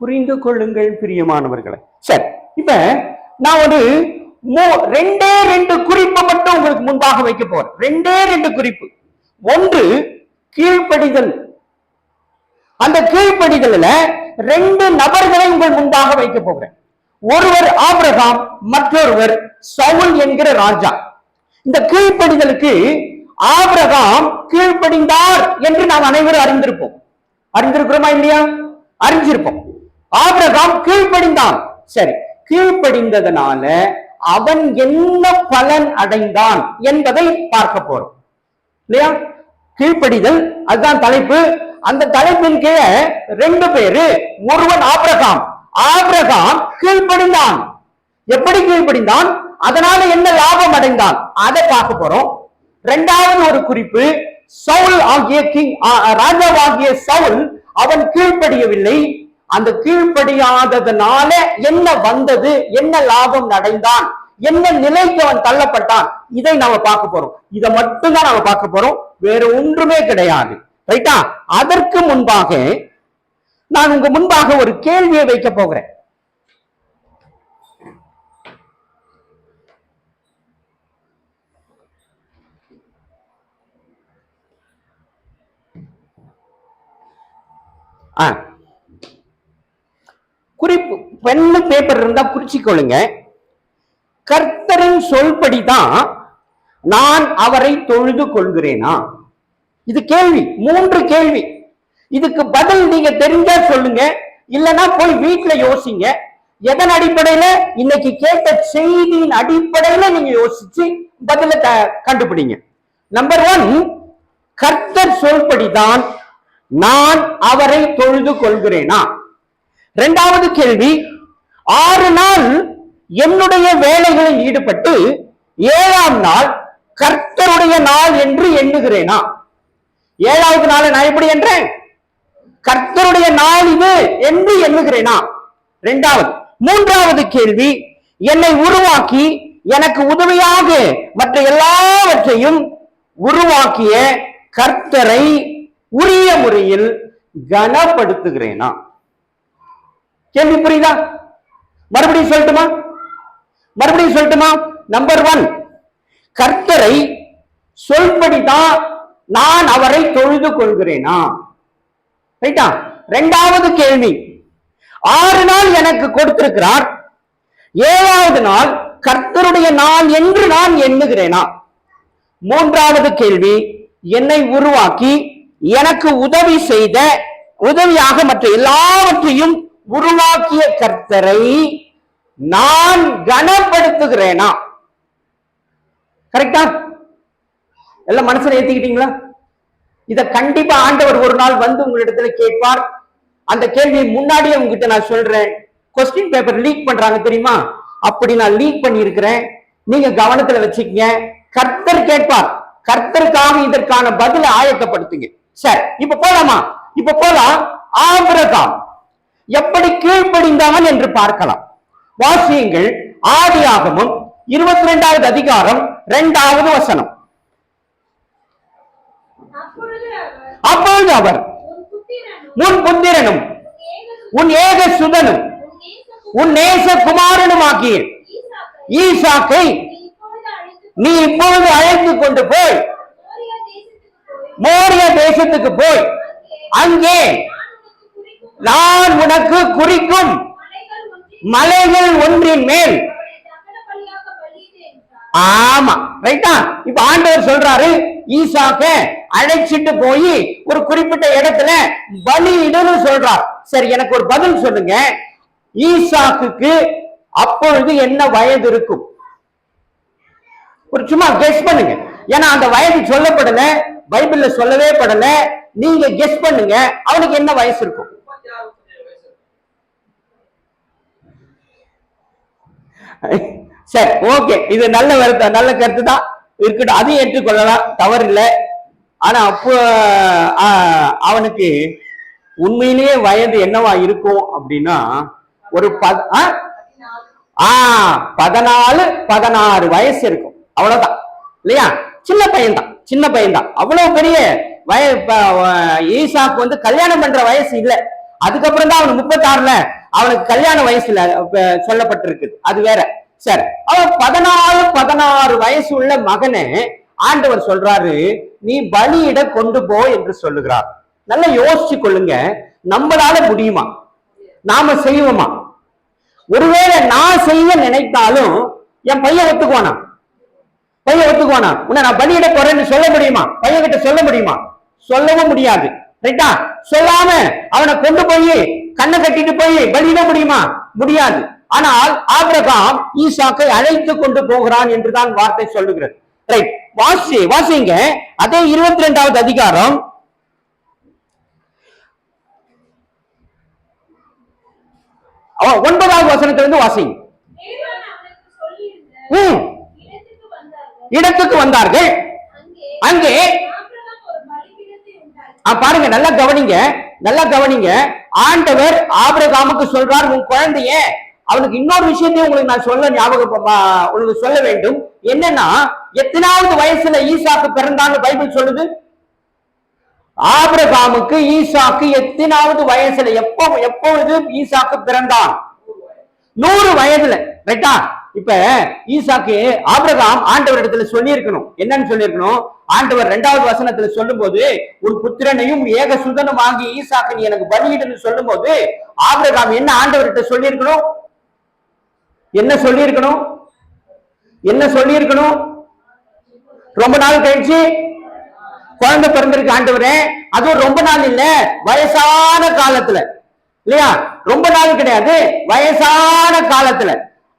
புரிந்து கொள்ளுங்கள் பிரியமானவர்களை. சரி, இப்ப நான் ஒரு 2 குறிப்பு மட்டும் உங்களுக்கு முன்பாக வைக்க போறேன். 2 குறிப்பு. ஒன்று கீழ்ப்படிதல். அந்த கீழ்ப்படிதல்ல ரெண்டு நபர்களை உங்கள் முன்பாக வைக்க போகிறேன். ஒருவர் ஆபிரகாம், மற்றொருவர் சவுல் என்கிற ராஜா. இந்த கீழ்ப்படிதலுக்கு ஆபிரகாம் கீழ்ப்படிந்தார் என்று நாம் அனைவரும் அறிந்திருப்போம். அறிந்திருக்கிறோமா இல்லையா? அறிஞ்சிருப்போம். ஆபிரகாம் கீழ்ப்படிந்தான். சரி, கீழ்ப்படிந்ததனால அவன் என்ன பலன் அடைந்தான் என்பதை பார்க்க போறோம் இல்லையா? கீழ்ப்படிதல், அதுதான் தலைப்பு. அந்த தலைப்பின் கீழே ரெண்டு பேரு. ஒருவன் ஆபிரகாம். ஆபிரகாம் கீழ்ப்படிந்தான். எப்படி கீழ்ப்படிந்தான்? அதனால என்ன லாபம் அடைந்தான் அதை பார்க்க போறோம். இரண்டாவது ஒரு குறிப்பு, சவுல் ஆகிய ராஜாவாகிய சவுல் அவன் கீழ்ப்படியவில்லை. அந்த கீழ்ப்படியாததனால என்ன வந்தது, என்ன லாபம் அடைந்தான், என்ன நிலைக்கு அவன் தள்ளப்பட்டான், இதை நாம பார்க்க போறோம். இதை மட்டும்தான் நாம பார்க்க போறோம், வேற ஒன்றுமே கிடையாது. ரைட்டா? அதற்கு முன்பாக நான் உங்க முன்பாக ஒரு கேள்வியை வைக்க போகிறேன். குறிப்பு பெண்ணு பேப்பர் இருந்தா குறிச்சிக்கொள்ளுங்க. கர்த்தரின் சொல்படிதான் நான் அவரை தொழுது கொள்கிறேனா? இது கேள்வி, 3 கேள்வி. இதுக்கு பதில் நீங்க தெரிஞ்சா சொல்லுங்க, இல்லைன்னா போய் வீட்டுல யோசிங்க. எதன் அடிப்படையில? இன்னைக்கு கேட்ட செய்தியின் அடிப்படையில நீங்க யோசிச்சு பதில கண்டுபிடிங்க. நம்பர் 1, கர்த்தர் சொல்படிதான் நான் அவரை தொழுது கொள்கிறேனா? இரண்டாவது கேள்வி, 6 நாள் என்னுடைய வேலைகளில் ஈடுபட்டு 7ஆம் நாள் கர்த்தருடைய நாள் என்று எண்ணுகிறேனா? 7வது நாள் நான் எப்படி என்றேன்? கர்த்தருடைய நாள் இது என்று எண்ணுகிறேனா? இரண்டாவது. மூன்றாவது கேள்வி, என்னை உருவாக்கி எனக்கு உதவியாக மற்ற எல்லாவற்றையும் உருவாக்கிய கர்த்தரை உரிய முறையில் கனப்படுத்துகிறேனா? கேள்வி புரியுதா? மறுபடியும் சொல்லட்டுமா? நம்பர் 1, கர்த்தரை சொல்படிதான் நான் அவரை தொழுது கொள்கிறேனா? ரைட்டா? இரண்டாவது கேள்வி, 6 நாள் எனக்கு கொடுத்திருக்கிறார், 7வது நாள் கர்த்தருடைய நாள் என்று நான் எண்ணுகிறேனா? மூன்றாவது கேள்வி, என்னை உருவாக்கி எனக்கு உதவி செய்த உதவியாக மற்ற எல்லாவற்றையும் உருவாக்கிய கர்த்தரை நான் கனப்படுத்துகிறேனா? கரெக்டா? எல்லாம் மனசுல ஏத்திக்கிட்டீங்களா? இத கண்டிப்பா ஆண்டவர் ஒரு நாள் வந்து உங்களிடத்துல கேட்பார். அந்த கேள்வியை முன்னாடியே உங்ககிட்ட நான் சொல்றேன். கொஸ்டின் பேப்பர் லீக் பண்றாங்க தெரியுமா? அப்படி நான் லீக் பண்ணி இருக்கிறேன். நீங்க கவனத்துல வச்சுக்கங்க. கர்த்தர் கேட்பார். கர்த்தருக்காக இதற்கான பதிலை ஆயத்தப்படுத்துங்க. சரி, இப்ப போலாமா? இப்ப போலாம். ஆபிரகாம் எப்படி கீழ்ப்படிந்தான் என்று பார்க்கலாம். வாசியுங்கள். ஆதியாகமம் 22வது அதிகாரம் 2வது வசனம். அப்பொழுது அவர் உன் புத்திரனும் உன் ஏக சுதனும் உன் நேச குமாரனுமாகிய ஈசாக்கை நீ இப்பொழுது அழைத்து கொண்டு போய் மோரிய தேசத்துக்கு போய் அங்கே நான் உனக்கு குறிக்கும் மலைகள் ஒன்றின் மேல். ஆமா, ரைட்டா? இப்ப ஆண்டவர் சொல்றாரு, ஈசாக்க அழைச்சிட்டு போய் ஒரு குறிப்பிட்ட இடத்துல பலியிடுன்னு சொல்றார். சரி, எனக்கு ஒரு பதில் சொல்லுங்க. ஈசாக்குக்கு அப்பொழுது என்ன வயது இருக்கும்? ஒரு சும்மா கெஸ் பண்ணுங்க. ஏன்னா அந்த வயது சொல்லப்படல, பைபிள்ல சொல்லவே படல. நீங்க கெஸ் பண்ணுங்க, அவனுக்கு என்ன வயசு இருக்கும்? சரி, ஓகே, இது நல்ல கருத்து தான் இருக்கட்டும், அதையும் ஏற்றுக்கொள்ளலாம், தவறு இல்லை. ஆனா அப்போ அவனுக்கு உண்மையிலேயே வயது என்னவா இருக்கும் அப்படின்னா ஒரு 14-16 வயசு இருக்கும், அவ்வளவுதான் இல்லையா? சின்ன பையன்தான். அவ்வளவு பெரிய ஈசாக்கு வந்து கல்யாணம் பண்ற வயசு இல்லை. அதுக்கப்புறம் தான் அவனுக்கு 36ல அவனுக்கு கல்யாண வயசுல சொல்லப்பட்டிருக்கு, அது வேற. சரி, அவன் 14-16 வயசு உள்ள மகனை ஆண்டவர் சொல்றாரு, நீ பலியிட கொண்டு போ என்று சொல்லுகிறார். நல்லா யோசிச்சு கொள்ளுங்க, நம்மளால முடியுமா? நாம செய்வோமா? ஒருவேளை நான் செய்ய நினைத்தாலும் என் பையன் ஒத்துக்குவானா? பையன் ஒத்துக்குவானா? உன்னை நான் பலியிட போறேன்னு சொல்ல முடியுமா? பையன் கிட்ட சொல்ல முடியுமா? சொல்லவும் முடியாது. ரைட்டா? சொல்லாம அவனை கொண்டு போய் கண்ணை கட்டிட்டு போய் பலியிட முடியுமா? முடியாது. ஆனால் ஆபிரகாம் ஈசாக்கை அழைத்து கொண்டு போகிறான் என்றுதான் வார்த்தை சொல்லுகிறது. ரைட், வாசிங்க அதே 22வது அதிகாரம் 9வது வசனத்திலிருந்து வாசிங்க. இடத்துக்கு வந்தார்கள். அங்கே பாருங்க, நல்லா கவனிங்க, நல்லா கவனிங்க. ஆண்டவர் ஆபிரகாமுக்கு சொல்றார், உன் குழந்தைய, அவனுக்கு இன்னொரு விஷயத்தையும் உங்களுக்கு நான் சொல்ல உங்களுக்கு சொல்ல வேண்டும். என்னன்னா, எத்தனாவது வயசுல ஈசாக்கு பிறந்தான்னு பைபிள் சொல்லுது? ஆபிரகாமுக்கு ஈசாக்கு எத்தனாவது வயசுல, எப்பொழுது ஈசாக்கு பிறந்தான்? 100 வயதுல. ரைட்டா? இப்ப ஈசாக்கு ஆபிரகாம் ஆண்டவர் இடத்துல சொல்லி இருக்கணும். என்னன்னு சொல்லி இருக்கணும்? ஆண்டவர் 2வது வசனத்துல சொல்லும் போது, ஒரு புத்திரனையும் ஏக சுதனும் ஆகி ஈசாக்கு நீ எனக்கு பலியிடுன்னு சொல்லும் போது ஆபிரகாம் என்ன ஆண்டவர்கிட்ட சொல்லி இருக்கணும்? என்ன சொல்லி இருக்கணும்? என்ன சொல்லி இருக்கணும்? ரொம்ப நாள் கழிச்சு குழந்தை பிறந்திருக்கு ஆண்டவரே, அதுவும் ரொம்ப நாள் இல்ல, வயசான காலத்துல. இல்லையா? ரொம்ப நாள் கிடையாது, வயசான காலத்துல,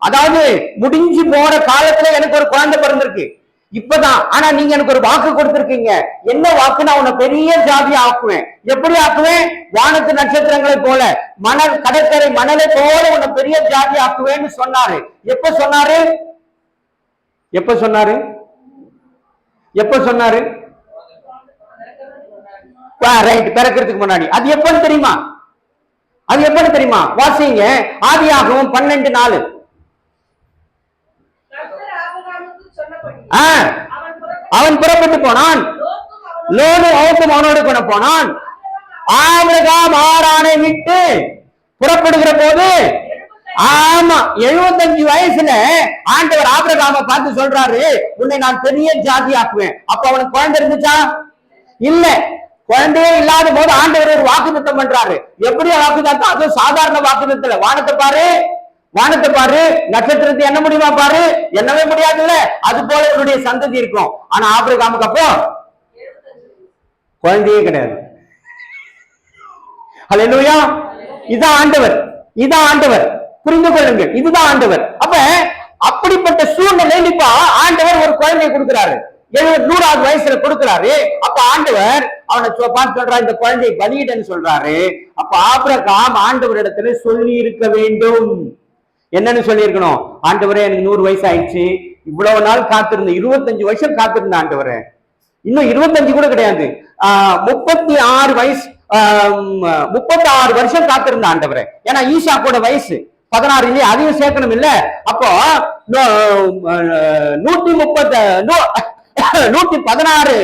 அதாவது முடிஞ்சு போற காலத்துல எனக்கு ஒரு குழந்தை பிறந்திருக்கு இப்பதான். ஆனா நீங்க எனக்கு ஒரு வாக்கு கொடுத்திருக்கீங்க. என்ன வாக்குன்னா, உன்னை பெரிய ஜாதியா ஆக்குவேன். எப்படி ஆக்குவேன்? வானத்து நட்சத்திரங்களை போல, மணல் கடற்கரை மணலை போல உன்னை பெரிய ஜாதி ஆக்குவேன்னு சொன்னாரு. எப்ப சொன்னாரு? எப்ப சொன்னாரு? எப்ப சொன்னாரு? ரைட், பிறக்கிறதுக்கு முன்னாடி. அது எப்பன்னு தெரியுமா? அது எப்பன்னு தெரியுமா? வாசிங்க ஆதியாகமம் 12:4. அவன் புறப்பட்டு போனான், லோத்தும் அவனோடு கூட போனான். ஆபிரகாம் ஆரானை விட்டு புறப்படுகிற போது, ஆமா 75 வயசுல ஆண்டவர் ஆபிரகாமை பார்த்து சொல்றாரு, உன்னை நான் பெரிய ஜாதி ஆக்குவேன். அப்ப அவனுக்கு குழந்தை இருந்துச்சா? இல்ல. குழந்தையே இல்லாத போது ஆண்டவர் ஒரு வாக்குத்தத்தம் பண்றாரு. எப்படி வாக்குத்தத்தம்? அது சாதாரண வாக்குத்தத்துல, வானத்தை பாரு, வானத்தை பாரு, நட்சத்திரத்தை என்ன முடியுமா பாரு, என்னவே முடியாதுல்ல, அது போல என்னுடைய சந்ததி இருக்கும். ஆனா ஆபிரகாமுக்கு அப்போ குழந்தையே கிடையாது. ஹல்லேலூயா! இதான் ஆண்டவர், இதான் ஆண்டவர். புரிந்து கொள்ளுங்கள், இதுதான் ஆண்டவர். அப்ப அப்படிப்பட்ட சூழ்நிலையில் இப்ப ஆண்டவர் ஒரு குழந்தையை கொடுக்கிறாரு, 100வது வயசுல கொடுக்கிறாரு. அப்ப ஆண்டவர் அவனை பார்த்து சொல்றாரு, இந்த குழந்தையை பலியிடன்னு சொல்றாரு. அப்ப ஆபிரகாம் ஆண்டவர் இடத்துல சொல்லி இருக்க வேண்டும். என்னன்னு சொல்லி இருக்கணும்? ஆண்டவரே, எனக்கு 100 வயசு ஆயிடுச்சு, இவ்வளவு நாள் காத்திருந்த, 25 வருஷம் காத்திருந்த ஆண்டவரே, இன்னும் 25 கூட கிடையாது, 36 வயசு, 36 வருஷம் காத்திருந்த ஆண்டவரே. ஏன்னா ஈசாக்கோட வயசு 16 இல்லையா, அதையும் சேர்க்கணும் இல்ல. அப்போ 116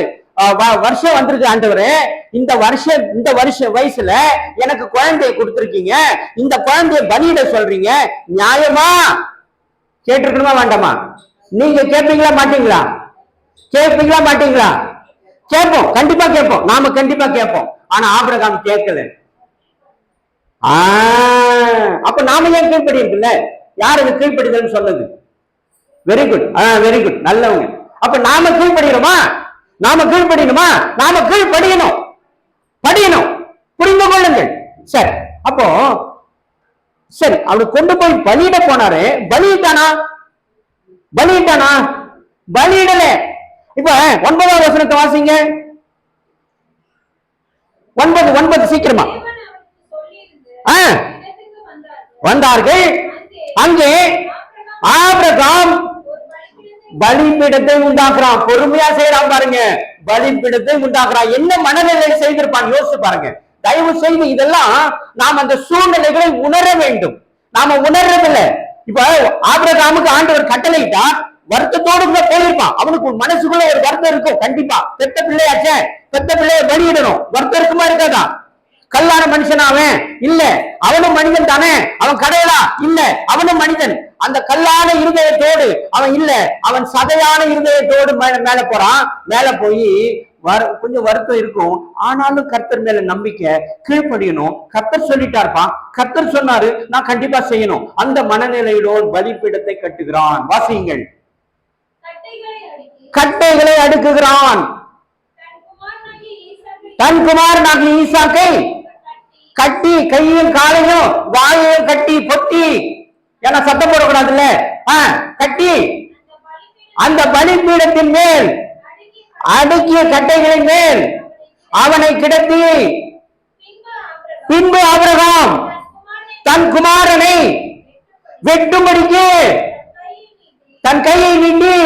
வருஷம் வந்திருக்கு ஆண்டவரே. இந்த வருஷ வயசுல எனக்கு குழந்தையை கொடுத்திருக்கீங்க, இந்த குழந்தைய பலியிட சொல்றீங்க, நியாயமா? கேட்டிருக்கணுமா வேண்டாமா? நீங்க கேட்பீங்களா மாட்டீங்களா? கேட்பீங்களா மாட்டீங்களா? கேட்போம், கண்டிப்பா கேட்போம், நாம கண்டிப்பா கேட்போம். ஆனா ஆபிரகாம் கேட்கல. அப்ப நாம ஏன் கீழ்ப்படி இருக்குல்ல? யார் அது கீழ்ப்படிதல் சொன்னது? வெரி குட், வெரி குட், நல்லவங்க. அப்ப நாம கீழ்ப்படுகிறோமா? நாம கீழ்ப்படியணுமா? நாம கீழ்ப்படியணும், படியணும். புரிந்து கொள்ளுங்கள். சரி, அப்போ சரி, அவரு கொண்டு போய் பலியிட போனாரு. பலியிட்டானா? பலியிட்டானா? பலியிடல. இப்ப 9வது வசனத்தை வாசிங்க. 9 சீக்கிரமா. வந்தார்கள். அங்கே ஆபிரகாம் பலிபீடத்தை உண்டாக்குறான். பொறுமையா செய்யறான் பாருங்க, பலிபீடத்தை உண்டாக்குறான். என்ன மனநிலை செய்திருப்பான் யோசிச்சு பாருங்க. தயவு செய்து இதெல்லாம் நாம் அந்த சூழ்நிலைகளை உணர வேண்டும். நாம உணர்றதில்லை. இப்ப ஆபிரகாமுக்கு ஆண்டவர் கட்டளையிட்டா வருத்தத்தோடு கூட போயிருப்பான். அவனுக்கு மனசுக்குள்ள ஒரு வருத்தம் இருக்கும். கண்டிப்பா பெத்த பிள்ளையாச்சே, பெத்த பிள்ளைய பலியிடணும், வருத்தம் இருக்குமா இருக்காதா? கல்லான மனுஷன் அவன் இல்ல, அவனும் மனிதன் தானே, அவன் கடையலா இல்ல, அவனும் மனிதன். அந்த கல்லான இருதயத்தோடு அவன் இல்ல, அவன் சதையான இருதயத்தோடு மேல போறான். மேல போய் கொஞ்சம் வருத்தம் இருக்கும், ஆனாலும் கர்த்தர் மேல நம்பிக்கை, கீழ்ப்படியணும். கர்த்தர் சொல்லிட்டார்ப்பா, கர்த்தர் சொன்னாரு, நான் கண்டிப்பா செய்யணும். அந்த மனநிலையோடு பலிபீடத்தை கட்டுகிறான். வாசியுங்கள். கட்டைகளை அடுக்குகிறான். தன் குமாரனாகிய ஈசாக்கை கட்டி, கையும் காலையும் வாயையும் கட்டி பொத்தி, ஏன்னா சத்தம் போடக்கூடாதுல்ல, கட்டி அந்த பலிபீடத்தின் மேல் அடுக்கிய கட்டைகளின் மேல் அவனை கிடத்தி, பின்பு ஆபிரகாம் தன் குமாரனை வெட்டும்படிக்கு தன் கையை நீட்டி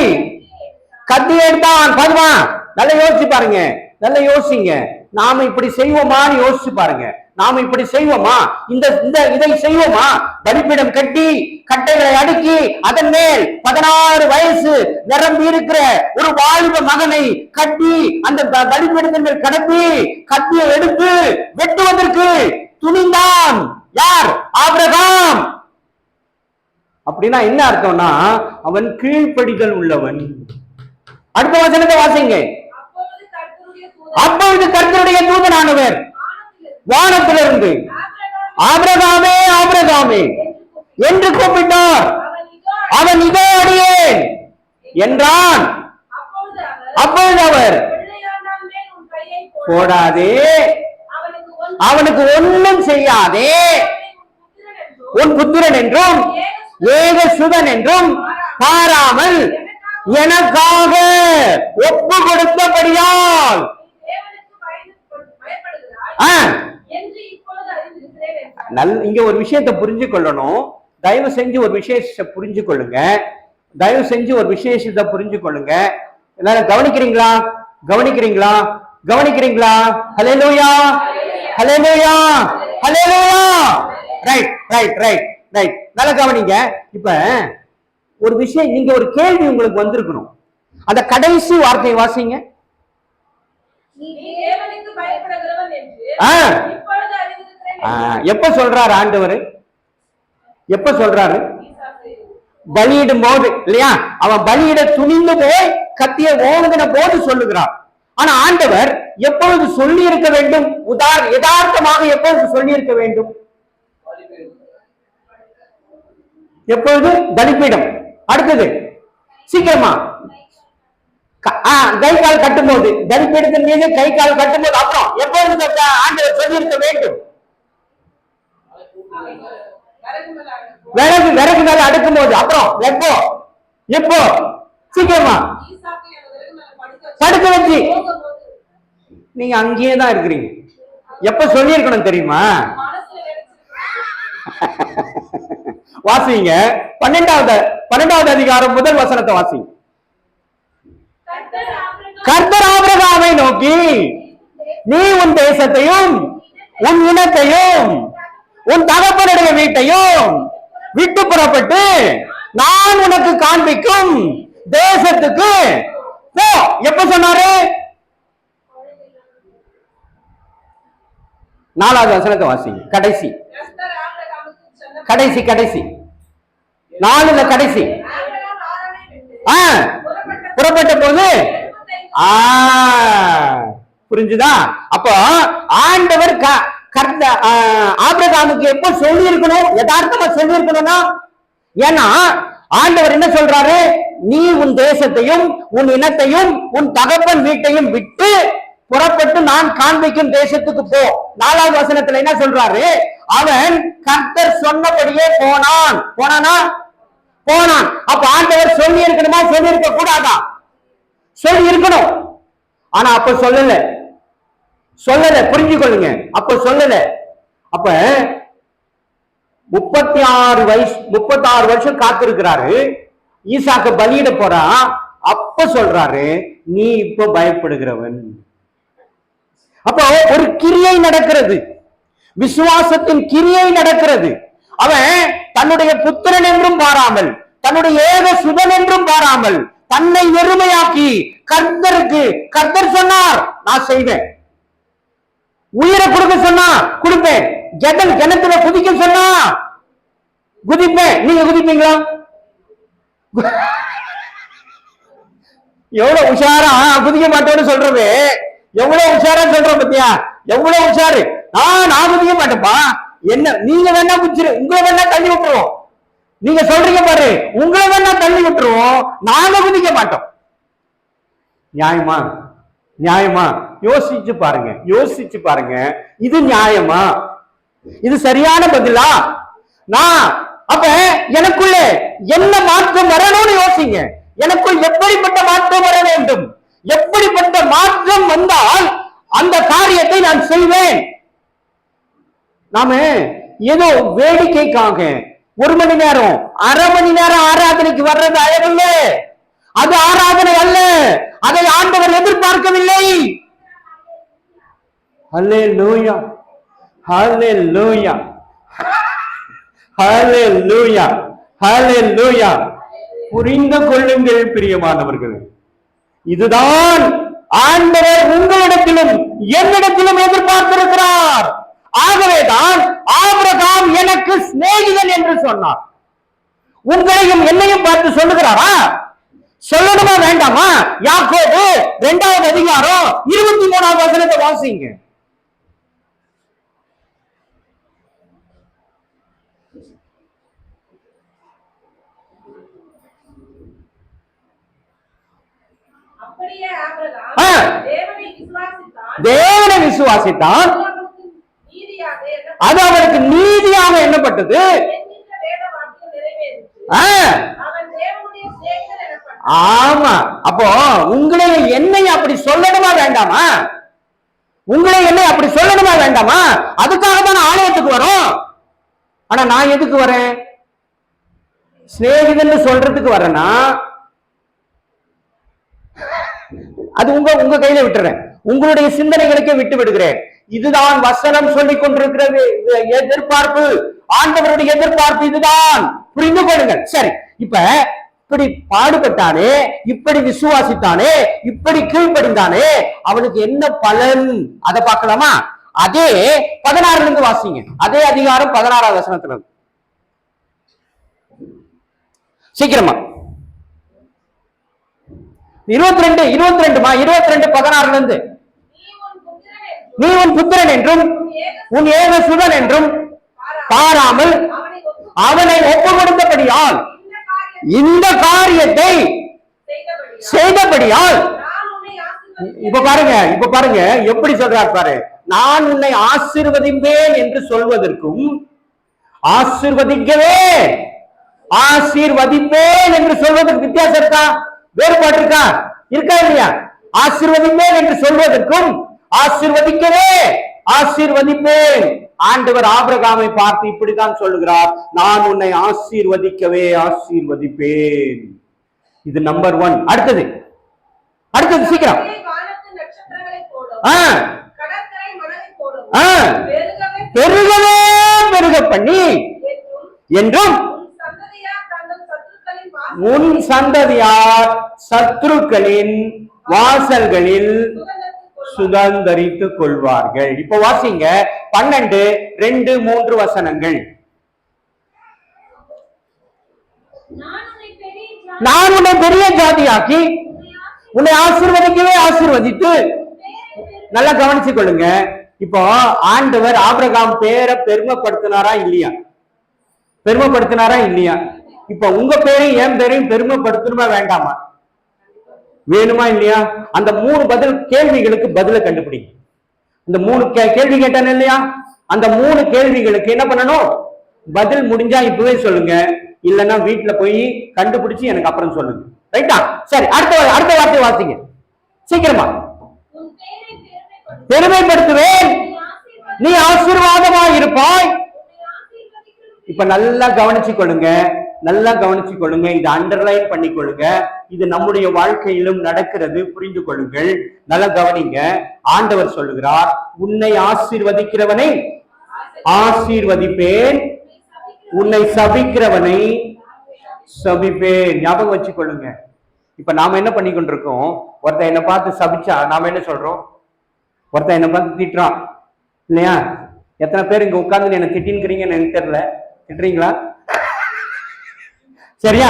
கத்தி எடுத்தான். பாருமா, நல்லா யோசிச்சு பாருங்க, நல்லா யோசிங்க. நாம இப்படி செய்வோமான்னு யோசிச்சு பாருங்க. நாம இப்படி செய்வோமா? இதை செய்வோமா? பலிபீடம் கட்டி கட்டைகளை அடுக்கி அதன் மேல் 16 வயசு நிரம்பி இருக்கிற ஒரு வாலிப மகனை கட்டி அந்த பலிபீடத்தின் மேல் கடத்தி கத்தியை எடுத்து வெட்டுவதற்கு துணிந்தான். யார்? ஆபிரகாம். அப்படின்னா என்ன அர்த்தம்னா, அவன் கீழ்ப்படிதல் உள்ளவன். அடுத்த வசனத்தை வாசிங்க. அப்பொழுது கர்த்தருடைய தூதனானவர் வானத்திலிருந்து ஆபிரகாமே ஆபிரகாமே என்று கூப்பிட்டார். அவன் இதோ அடியேன் என்றான். அப்பொழுது அவர், போடாதே, அவனுக்கு ஒன்றும் செய்யாதே, உன் புத்திரன் என்றும் ஏக சுதன் என்றும் பாராமல் எனக்காக ஒப்பு கொடுத்தபடியால் இங்க ஒரு விஷயத்தை புரிஞ்சு கொள்ளணும். தயவு செஞ்சு ஒரு விசேஷத்தை புரிஞ்சு கொள்ளுங்க. தயவு செஞ்சு ஒரு விசேஷத்தை புரிஞ்சு கொள்ளுங்க. எல்லாரும் கவனிக்கிறீங்களா? கவனிக்கிறீங்களா? கவனிக்கிறீங்களா? Hallelujah, hallelujah, hallelujah. Right right right right. நல்லா கவனிங்க. இப்ப ஒரு விஷயம், நீங்க ஒரு கேள்வி உங்களுக்கு வந்திருக்கணும். அந்த கடைசி வார்த்தையை வாசிங்க. எப்ப சொல்றாரு ஆண்டவர்? எப்ப சொல்றாரு? பலியிடும் போது இல்லையா? அவன் பலியிட துணிந்து போய் கத்திய ஓங்குன போது சொல்லுகிறார். ஆனா ஆண்டவர் எப்பொழுது சொல்லி இருக்க வேண்டும்? யதார்த்தமாக எப்பொழுது சொல்லி இருக்க வேண்டும்? எப்பொழுது? பலிபீடம். அடுத்தது சீக்கிரமா கை கால் கட்டும் போது, பலிபீடத்தின் மீது கை கால் கட்டும் போது. அப்புறம் எப்பொழுது ஆண்டவர் சொல்லி இருக்க வேண்டும்? விறகு மேல அடுக்கும் போது. அப்புறம் எப்போ? எப்போ? சீக்கிரமா படுக்க வச்சு. நீங்க அங்கேயே தான் இருக்கிறீங்க. எப்ப சொல்லி இருக்கணும் தெரியுமா? வாசிங்க. 12வது அதிகாரம் முதல் வசனத்தை வாசிங்க. கர்த்தர் ஆபிரகாமை நோக்கி, நீ உன் தேசத்தையும் உன் இனத்தையும் உன் தகப்பனுடைய வீட்டையும் விட்டு புறப்பட்டு நான் உனக்கு காண்பிக்கும் தேசத்துக்கு போ. எப்ப சொன்னாரு? 4வது வசனத்தை வாசிங்க. கடைசி கடைசி கடைசி 4ல கடைசி. புறப்பட்ட போது புரிஞ்சுதா? அப்போ ஆண்டவர் ஆபிரகாமுக்கு எப்ப சொல்லி இருக்கணும்? யதார்த்தமா சொல்லி இருக்கணும்னா, ஏன்னா ஆண்டவர் என்ன சொல்றாரு? நீ உன் தேசத்தையும் உன் இனத்தையும் உன் தகப்பன் வீட்டையும் விட்டு புறப்பட்டு நான் காண்பிக்கும் தேசத்துக்கு போ. 4வது வசனத்துல என்ன சொல்றாரு? அவன் கர்த்தர் சொன்னபடியே போனான். போனானா? போனான். அப்ப ஆண்டவர் சொல்லி இருக்கணுமா? சொல்லி இருக்க கூடாதா? சொல்லி இருக்கணும். ஆனா அப்ப சொல்லல. புரிஞ்சு கொள்ளுங்க. அப்ப சொல்லல. அப்ப 36 வருஷம் காத்திருக்கிறாரு. ஈசாக்கு பலியிட போறான். அப்ப சொல்றாரு, நீ இப்ப பயப்படுகிறவன். அப்போ ஒரு கிரியை நடக்கிறது, விசுவாசத்தின் கிரியை நடக்கிறது. அவன் தன்னுடைய புத்திரன் என்றும் பாராமல், தன்னுடைய ஏக சுதன் என்றும் பாராமல் தன்னை வெறுமையாக்கி கர்த்தர் சொன்னார், நான் செய்வேன், உயிரை கொடுக்க சொன்னா கொடுப்பேன். கிணத்துல குதிக்க சொன்னா குதிப்பேன். நீங்க குதிப்பீங்களா? எவ்வளவு உஷாரா குதிக்க மாட்டேன்னு சொல்றது, எவ்வளவு உஷாரா சொல்றோம் பத்தியா? எவ்வளவு உஷாரு. நான் குதிக்க மாட்டேப்பா. என்ன நீங்க வேணா குதிச்சிரு, உங்களை வேணா தள்ளி விட்டுருவோம். நீங்க சொல்றீங்க பாரு, உங்களை வேணா தள்ளி விட்டுருவோம், நாங்க குதிக்க மாட்டோம். நியாயமா? நியாயமா? யோசிச்சு பாருங்க, யோசிச்சு பாருங்க. இது நியாயமா? இது சரியான பதிலா? நான் அப்ப எனக்குள்ள என்ன மாற்றம் வரணும்னு யோசிங்க. எனக்குள் எப்படிப்பட்ட மாற்றம் வர வேண்டும்? எப்படிப்பட்ட மாற்றம் வந்தால் அந்த காரியத்தை நான் செய்வேன். நாம ஏதோ வேடிக்கைக்காக 1 மணி நேரம் 1/2 மணி நேரம் ஆராதனைக்கு வர்றது அழகல்ல. அது ஆராதனை அல்ல. அதை ஆண்டவர் எதிர்பார்க்கவில்லை. ஹல்லேலூயா, ஹல்லேலூயா, ஹல்லேலூயா, ஹல்லேலூயா. புரிந்து கொள்ளுங்கள் பிரியமானவர்கள், இதுதான் ஆண்டவர் உங்களிடத்திலும் என்னிடத்திலும் எதிர்பார்த்திருக்கிறார். ஆகவேதான் ஆபிரகாம் எனக்கு சிநேகிதன் என்று சொன்னார். உங்களையும் என்னையும் பார்த்து சொல்லுகிறாரா? சொல்லணுமா வேண்டாமா? யாக்கோபு 2வது அதிகாரம் 23வது வசனத்தை வாசிங்க. தேவனை விசுவாசித்தான், அது அவருக்கு நீதியாக எண்ணப்பட்டது. ஆமா. அப்போ உங்களை என்னை அப்படி சொல்லணுமா வேண்டாமா? உங்களை என்னை அப்படி சொல்லணுமா வேண்டாமா? அதுக்காக தான் ஆலயத்துக்கு வரோம். ஆனா நான் எதுக்கு வரேன்? சிநேகிதன்னு சொல்றதுக்கு வரேன்னா அது உங்க கையில விட்டுறேன், உங்களுடைய சிந்தனைகளுக்கே விட்டு விடுகிறேன். இதுதான் வசனம் சொல்லிக் கொண்டிருக்கிறது. எதிர்பார்ப்பு, ஆண்டவருடைய எதிர்பார்ப்பு இதுதான். புரிந்து கொள்ளுங்கள். சரி, இப்ப இப்படி பாடுபட்டானே, இப்படி விசுவாசித்தானே, இப்படி கீழ்ப்படிந்தானே, அவனுக்கு என்ன பலன்? அதை பார்க்கலாமா? அதே 16 இருந்து வாசிங்க. அதே அதிகாரம் 16வது வசனத்துல சீக்கிரமா 22:16 இருந்து. நீ உன் புத்திரன் என்றும் உன் ஏக சுதன் என்றும் பாராமல் அவனை ஒப்பு கொடுத்தபடியால், இந்த காரியத்தை செய்தபடியால், இப்ப பாருங்க எப்படி சொல்றார் பாரு. நான் உன்னை ஆசீர்வதிப்பேன் என்று சொல்வதற்கும் ஆசீர்வதிப்பேன் என்று சொல்வதற்கு வித்தியாசம் இருக்கா? வேறுபாடு இருக்கா? இருக்கா இல்லையா? ஆசீர்வதிப்பேன் என்று சொல்வதற்கும் ஆசீர்வதிப்பேன். ஆண்டவர் ஆபிரகாமை பார்த்து இப்படித்தான் சொல்லுகிறார், நான் உன்னை ஆசீர்வதிப்பேன். இது நம்பர் 1. அடுத்தது சீக்கிரம். பெருக பண்ணி என்றும் உன் சந்ததியார் சத்துருக்களின் வாசல்களில் சுதந்தரித்துக் கொள்வார்கள். இப்ப வாசிங்க 12, 2, 3 வசனங்கள். நான் உன்னை பெரிய ஜாதியாக்கி உன்னை ஆசீர்வதித்து. நல்லா கவனிச்சுக் கொள்ளுங்க. இப்போ ஆண்டவர் ஆபிரகாம் பேரை பெருமைப்படுத்தினாரா இல்லையா? இப்ப உங்க பேரையும் என் பேரையும் பெருமைப்படுத்தணுமா வேண்டாமா? வேணுமா இல்லையா? அந்த 3 கேள்விகளுக்கு பதில கண்டுபிடிங்க. இந்த 3 கேள்வி கேட்டானே இல்லையா? அந்த 3 கேள்விகளுக்கு என்ன பண்ணணும்? பதில் முடிஞ்சா இப்பவே சொல்லுங்க, இல்லன்னா வீட்டுல போய் கண்டுபிடிச்சு எனக்கு அப்புறம் சொல்லுங்க. ரைட்டா? சரி, அடுத்த வார்த்தை வாசிங்க சீக்கிரமா. பெருமைப்படுத்துவேன், நீ ஆசீர்வாதமா இருப்பாய். இப்ப நல்லா கவனிச்சு கொள்ளுங்க. இது அண்டர்லைன் பண்ணிக்கொள்ளுங்க. இது நம்முடைய வாழ்க்கையிலும் நடக்கிறது. புரிந்து கொள்ளுங்கள். நல்லா கவனிங்க. ஆண்டவர் சொல்லுகிறார், உன்னை ஆசீர்வதிக்கிறவனை ஆசீர்வதிப்பேன், உன்னை சபிக்கிறவனை சபிப்பேன். ஞாபகம் வச்சுக் கொள்ளுங்க. இப்ப நாம என்ன பண்ணி கொண்டிருக்கோம்? ஒருத்தன் என்ன பார்த்து சபிச்சா நாம என்ன சொல்றோம்? ஒருத்தன் என்ன பார்த்து திட்டுறான், இல்லையா? எத்தனை பேர் இங்க உட்கார்ந்து என்ன திட்டின்னுக்கிறீங்கன்னு எனக்கு தெரியல. திட்டுறீங்களா? சரியா?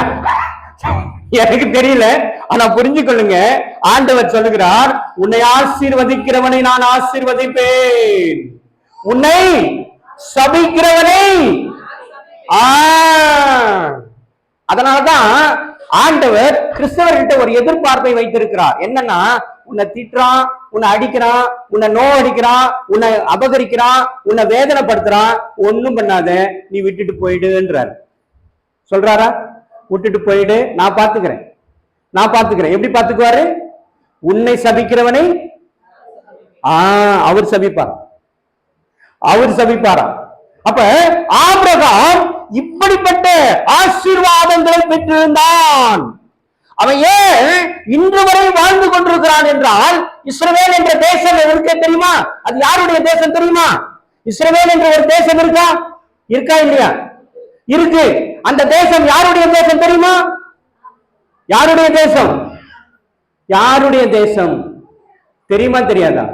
எனக்கு தெரியல. ஆனா புரிஞ்சு கொள்ளுங்க, ஆண்டவர் சொல்லுகிறார், உன்னை ஆசீர்வதிக்கிறவனை நான் ஆசீர்வதிப்பேன், உன்னை சபிக்கிறவனை. அதனாலதான் ஆண்டவர் கிறிஸ்தவர்கிட்ட ஒரு எதிர்பார்ப்பை வைத்திருக்கிறார். என்னன்னா, உன்னை திட்டுறான், உன்னை அடிக்கிறான், உன்னை நோவடிக்கிறான், உன்னை அபகரிக்கிறான், உன்னை வேதனைப்படுத்துறான், ஒண்ணும் பண்ணாத, நீ விட்டுட்டு போயிடுன்றார். சொல்றாரா? விட்டுட்டு போயிடு, நான் பாத்துக்கிறேன், நான் பாத்துக்கிறேன். எப்படி பாத்துக்குவாரு? உன்னை சபிக்கிறவனை அவர் சபிப்பார், அவர் சபிப்பாரா? அப்ப ஆபிரகாம் இப்படிப்பட்ட ஆசீர்வாதங்களை பெற்றிருந்தான். அவன் ஏன் இன்று வரை வாழ்ந்து கொண்டிருக்கிறான் என்றால், இஸ்ரவேல் என்ற தேசம் இருக்க தெரியுமா? அது யாருடைய தேசம் தெரியுமா? இஸ்ரவேல் என்ற ஒரு தேசம் இருக்கா? இருக்கா இல்லையா? இருக்கு. அந்த தேசம் யாருடைய தேசம் தெரியுமா? யாருடைய தேசம்? யாருடைய தேசம் தெரியுமா? தெரியாதா?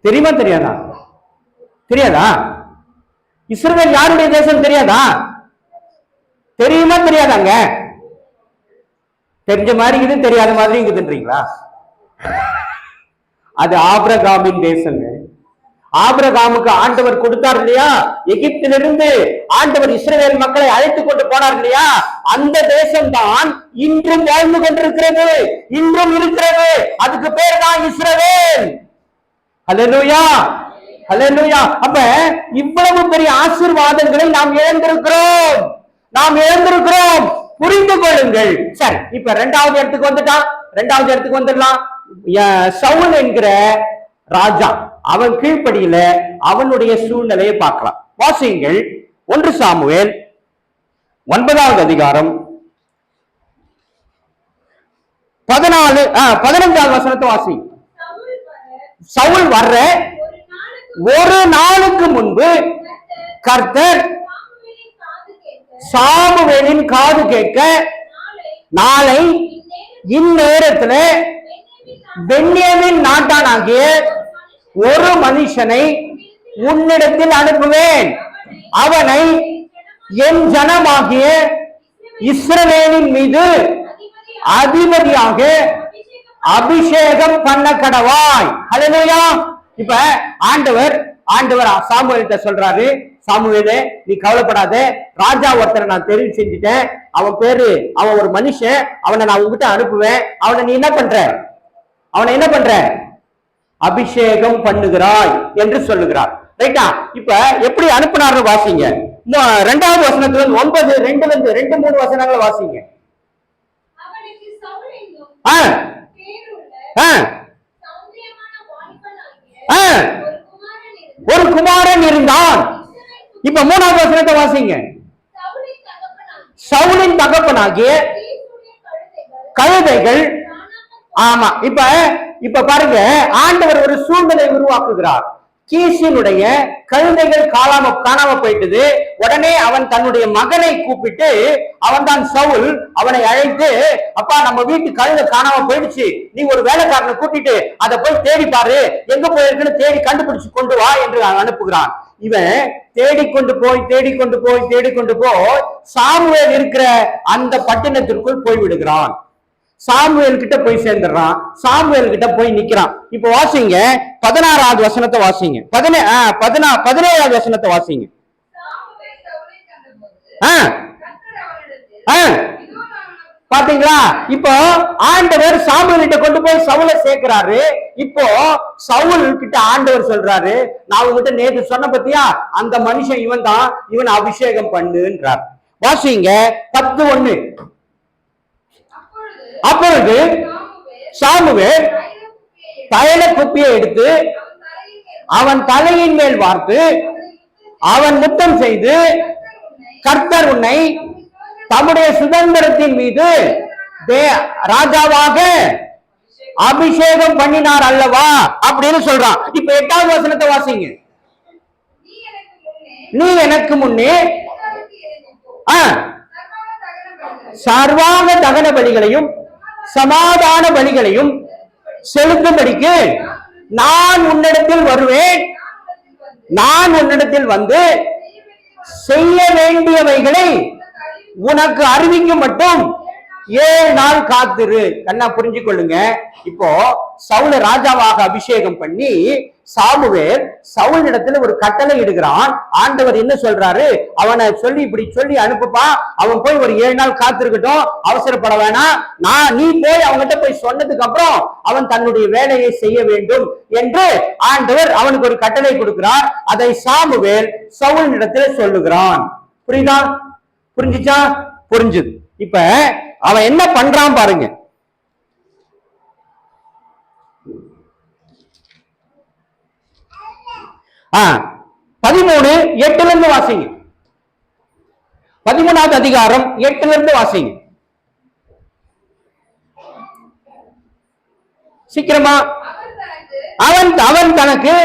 தெரியுமா? தெரியாதா? தெரியாதா? இஸ்ரவேல் யாருடைய தேசம் தெரியாதா? தெரியுமா? தெரியாதாங்க? தெரிஞ்ச மாதிரி இது, தெரியாத மாதிரி இருக்குதுன்றீங்களா? அது ஆபிரகாமின் தேசங்க. ஆபிரகாமுக்கு ஆண்டவர் கொடுத்தார் இல்லையா? எகிப்திலிருந்து ஆண்டவர் இஸ்ரவேல் மக்களை அழைத்துக் கொண்டு போனார் இல்லையா? அந்த தேசம் தான் இன்றும் வாழ்ந்து கொண்டிருக்கிறது, இன்றும் இருக்கிறது. அதுக்கு பேர் தான் இஸ்ரவேல். ஹல்லேலூயா, ஹல்லேலூயா. அப்ப இவ்வளவு பெரிய ஆசீர்வாதங்களை நாம் இழந்திருக்கிறோம், நாம் இழந்திருக்கிறோம். புரிந்து கொள்ளுங்கள். சரி, இப்ப இரண்டாவது இடத்துக்கு வந்துட்டான். இரண்டாவது இடத்துக்கு வந்துடலாம். சவுல் என்கிற ராஜா, அவன் கீழ்ப்படியில அவனுடைய சூழ்நிலையை பார்க்கலாம். வாசியுங்கள் 1 சாமுவேல் 9வது அதிகாரம் 15வது வசனத்தை வாசி. சவுல் வர்ற ஒரு நாளுக்கு முன்பு கர்த்தர் சாமுவேலின் காது கேட்க, நாளை இந்நேரத்துல பென்யமீன் நாட்டானாகிய ஒரு மனுஷனை உன்னிடத்தில் அனுப்புவேன், அவனை என் ஜனமாகிய இஸ்ரவேலின் மீது அதிபதியாக அபிஷேகம் பண்ண கடவாய். ஹல்லேலூயா. இப்ப ஆண்டவர் சாமுவேல்கிட்ட சொல்றாரு, சாமுவேலே, நீ கவலைப்படாத, ராஜா ஒருத்தரை நான் தெரிவு செஞ்சுட்டேன், அவன் ஒரு மனுஷன், அவனை நான் உங்ககிட்ட அனுப்புவேன், அவனை நீ என்ன பண்ற? அவனை என்ன பண்ற? அபிஷேகம் பண்ணுகிறாய் என்று சொல்லுகிறார். ரைட்டா? இப்ப எப்படி அனுப்பினார்னு வாசிங்க. 2வது வசனத்துல 9:2-3 வசனங்களை வாசிங்க. ஒரு குமாரன் இருந்தான். இப்ப 3வது வசனத்தை வாசிங்க. சவுலின் தகப்பனாகிய கழுதைகள். ஆமா, இப்ப பாருங்க, ஆண்டவர் ஒரு சூழ்நிலை உருவாக்குகிறார். கீசினுடைய கழுதைகள் காணாம போயிட்டது. உடனே அவன் தன்னுடைய மகனை கூப்பிட்டு, அவன் தான் சவுல், அவனை அழைத்து, அப்பா, நம்ம வீட்டு கழுதை காணாம போயிடுச்சு, நீ ஒரு வேலைக்காரனை கூட்டிட்டு அதை போய் தேடி பாரு, எங்க போயிருக்குன்னு தேடி கண்டுபிடிச்சு கொண்டு வா என்று அனுப்புகிறான். இவன் தேடிக்கொண்டு போய் சாமுவேல் இருக்கிற அந்த பட்டணத்திற்குள் போய் விடுகிறான். சாமுவேல் கிட்ட போய் சேர்ந்துடுறான். சாமுவேல் கிட்ட போய் நிக்கிறான். இப்ப வாசிங்க 16வது வசனத்தை வாசிங்க. 17வது வசனத்தை வாசிங்க. பாத்தீங்களா? இப்போ ஆண்டவர் சாமுவேல் கிட்ட கொண்டு போய் சவுலை சேர்க்கிறாரு. இப்போ சவுல் கிட்ட ஆண்டவர் சொல்றாரு, நான் உங்ககிட்ட நேற்று சொன்ன பத்தியா, அந்த மனுஷன் இவன் தான், இவன் அபிஷேகம் பண்ணுன்றார். வாசிங்க 10:1. அப்பொழுது சாமுவேல் தைல குப்பியை எடுத்து அவன் தலையின் மேல் வார்த்து அவன் முத்தம் செய்து, கர்த்தர் உன்னை தம்முடைய சுதந்திரத்தின் மீது ராஜாவாக அபிஷேகம் பண்ணினார் அல்லவா அப்படின்னு சொல்றான். இப்ப 8வது வசனத்தை வாசிங்க. நீ எனக்கு முன்னே சர்வாங்க தகன பலிகளையும் சமாதான பலிகளையும் செலுத்தும்படிக்கு நான் உன்னிடத்தில் வருவேன், நான் உன்னிடத்தில் வந்து செய்ய வேண்டியவைகளை உனக்கு அறிவிக்கும் மட்டும் 7 நாள் காத்திரு. கண்ணா புரிஞ்சு கொள்ளுங்க. இப்போ சவுல ராஜாவாக அபிஷேகம் பண்ணி சாமுவேல் சவுல் இடத்துல ஒரு கட்டளை இடுகிறான். ஆண்டவர் என்ன சொல்றாரு, அவனை சொல்லி இப்படி சொல்லி அனுப்புப்பா, அவன் போய் ஒரு 7 நாள் காத்திருக்கட்டும், அவசரப்பட வேணாம், நீ போய் அவன்கிட்ட போய் சொன்னதுக்கு அப்புறம் அவன் தன்னுடைய வேலையை செய்ய வேண்டும் என்று ஆண்டவர் அவனுக்கு ஒரு கட்டளை கொடுக்கிறார். அதை சாமுவேல் சவுல் இடத்துல சொல்லுகிறான். புரியுதா? புரிஞ்சுச்சா? புரிஞ்சுது. இப்ப அவன் என்ன பண்றான் பாருங்க. ஆ 13:8 வாசிங்க. 13வது அதிகாரம் 8 வாசிங்க சீக்கிரமா. அவன் தனக்கு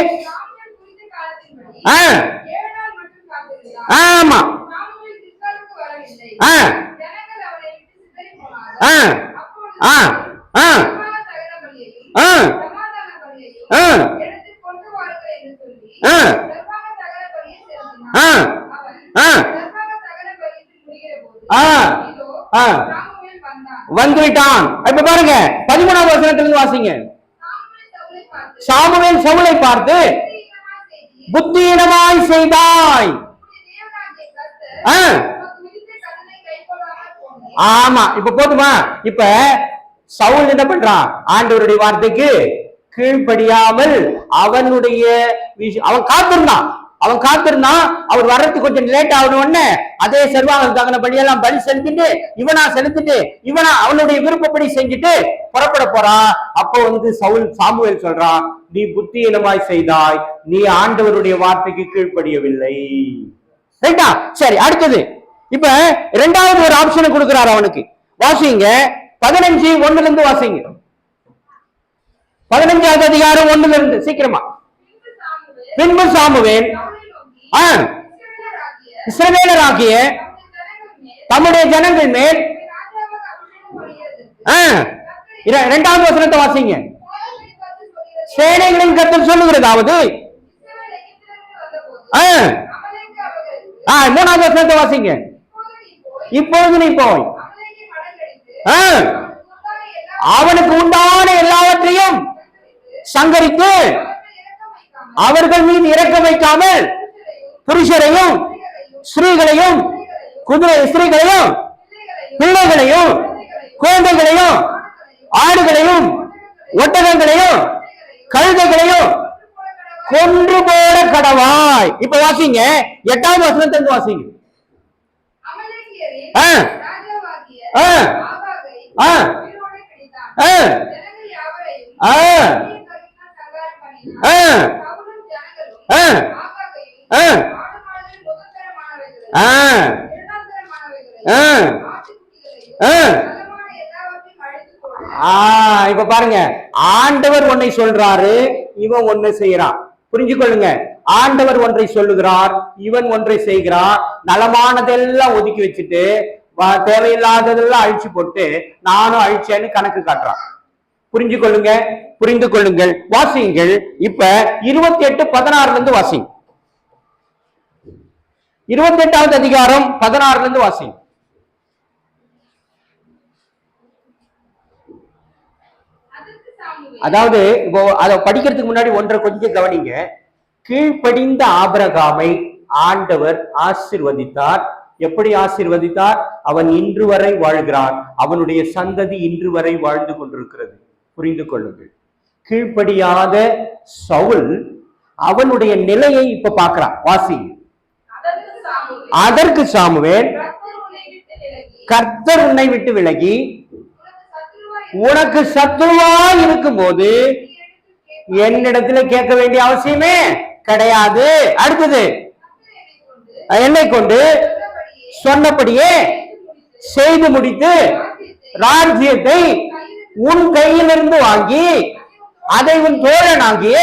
ஆமா வந்துவிட்டான். இப்ப பாருங்க 13வது வசனத்திலிருந்து வாசிங்க. சாமுவேல் சவுலை பார்த்து புத்தியீனமாய் செய்தாய். ஆமா, இப்ப போதுமா? இப்ப சவுல் என்ன பண்றான்? ஆண்டவருடைய வார்த்தைக்கு கீழ்ப்படியாமல் அவன் காத்திருந்தான். அவர் வர்றதுக்கு கொஞ்சம் லேட் ஆகணும்னு அதே சர்வாங்க தகன பலியெல்லாம் பலி செலுத்திட்டு இவனா அவனுடைய விருப்பப்படி செஞ்சுட்டு புறப்பட போறான். அப்போ சாமுவேல் சொல்றான், நீ புத்தியீனமாய் செய்தாய், நீ ஆண்டவருடைய வார்த்தைக்கு கீழ்ப்படியவில்லை. ரைட்டா? சரி, அடுத்தது இப்ப 2வது ஒரு ஆப்ஷனை கொடுக்கிறார் அவனுக்கு. வாசிங்க 15:1 வாசிங்க. 15வது அதிகாரம் 1 சீக்கிரமா. பின்பு சாமுவேல் இஸ்ரவேலராகிய தம்முடைய ஜனங்கள் மேல் 2வது வசனத்தை வாசிங்க. சேனைகளின் கர்த்தர் சொல்லுகிறதாவது 3வது வசனத்தை வாசிங்க. இப்பொழுது நீ போய் அவனுக்கு உண்டான எல்லாவற்றையும் சங்கரித்து அவர்கள் மீது இரக்கம் வைக்காமல் புருஷரையும் ஸ்திரீகளையும் ஸ்திரீகளையும் பிள்ளைகளையும் குழந்தைகளையும் ஆடுகளையும் ஒட்டகங்களையும் கழுதைகளையும் கொன்று போட கடவாய். இப்ப வாசிங்க 8வது வசனத்திலிருந்து வாசிங்க. இப்ப பாருங்க, ஆண்டவர் ஒன்றை சொல்றாரு, இவன் ஒண்ணு செய்யறான். புரிஞ்சு கொள்ளுங்க. ஆண்டவர் ஒன்றை சொல்லுகிறார், இவன் ஒன்றை செய்கிறார். நலமானதெல்லாம் ஒதுக்கி வச்சுட்டு தேவையில்லாததெல்லாம் அழிச்சு போட்டு நானும் அழிச்சேன்னு கணக்கு காட்டுறான். புரிஞ்சு கொள்ளுங்க, புரிந்து கொள்ளுங்கள். வாசிங்கள். இப்ப 28:16 வாசிங்க. 28வது அதிகாரம் 16 வாசிங்க. அதாவது இப்போ அதை படிக்கிறதுக்கு முன்னாடி ஒன்றை கொஞ்சம் கவனிங்க. கீழ்ப்படிந்த ஆபிரகாமை ஆண்டவர் ஆசீர்வதித்தார். எப்படி ஆசீர்வதித்தார்? அவன் இன்று வரை வாழ்கிறான், அவனுடைய சந்ததி இன்று வரை வாழ்ந்து கொண்டிருக்கிறது. புரிந்து கொள்ளுங்கள். கீழ்ப்படியாத சவுல் அவனுடைய நிலையை இப்ப பார்க்கிறான். வாசி. அதற்கு சாமுவேல், கர்த்தர் உன்னை விட்டு விலகி உனக்கு சத்துருவாய் இருக்கும் போது என்னிடத்துல கேட்க வேண்டிய அவசியமே கிடையாது. அடுத்தது, என்னை கொண்டு சொன்னபடியே செய்து முடித்து ராஜ்யத்தை உன் கையிலிருந்து வாங்கி அதை உன் தோழனாகிய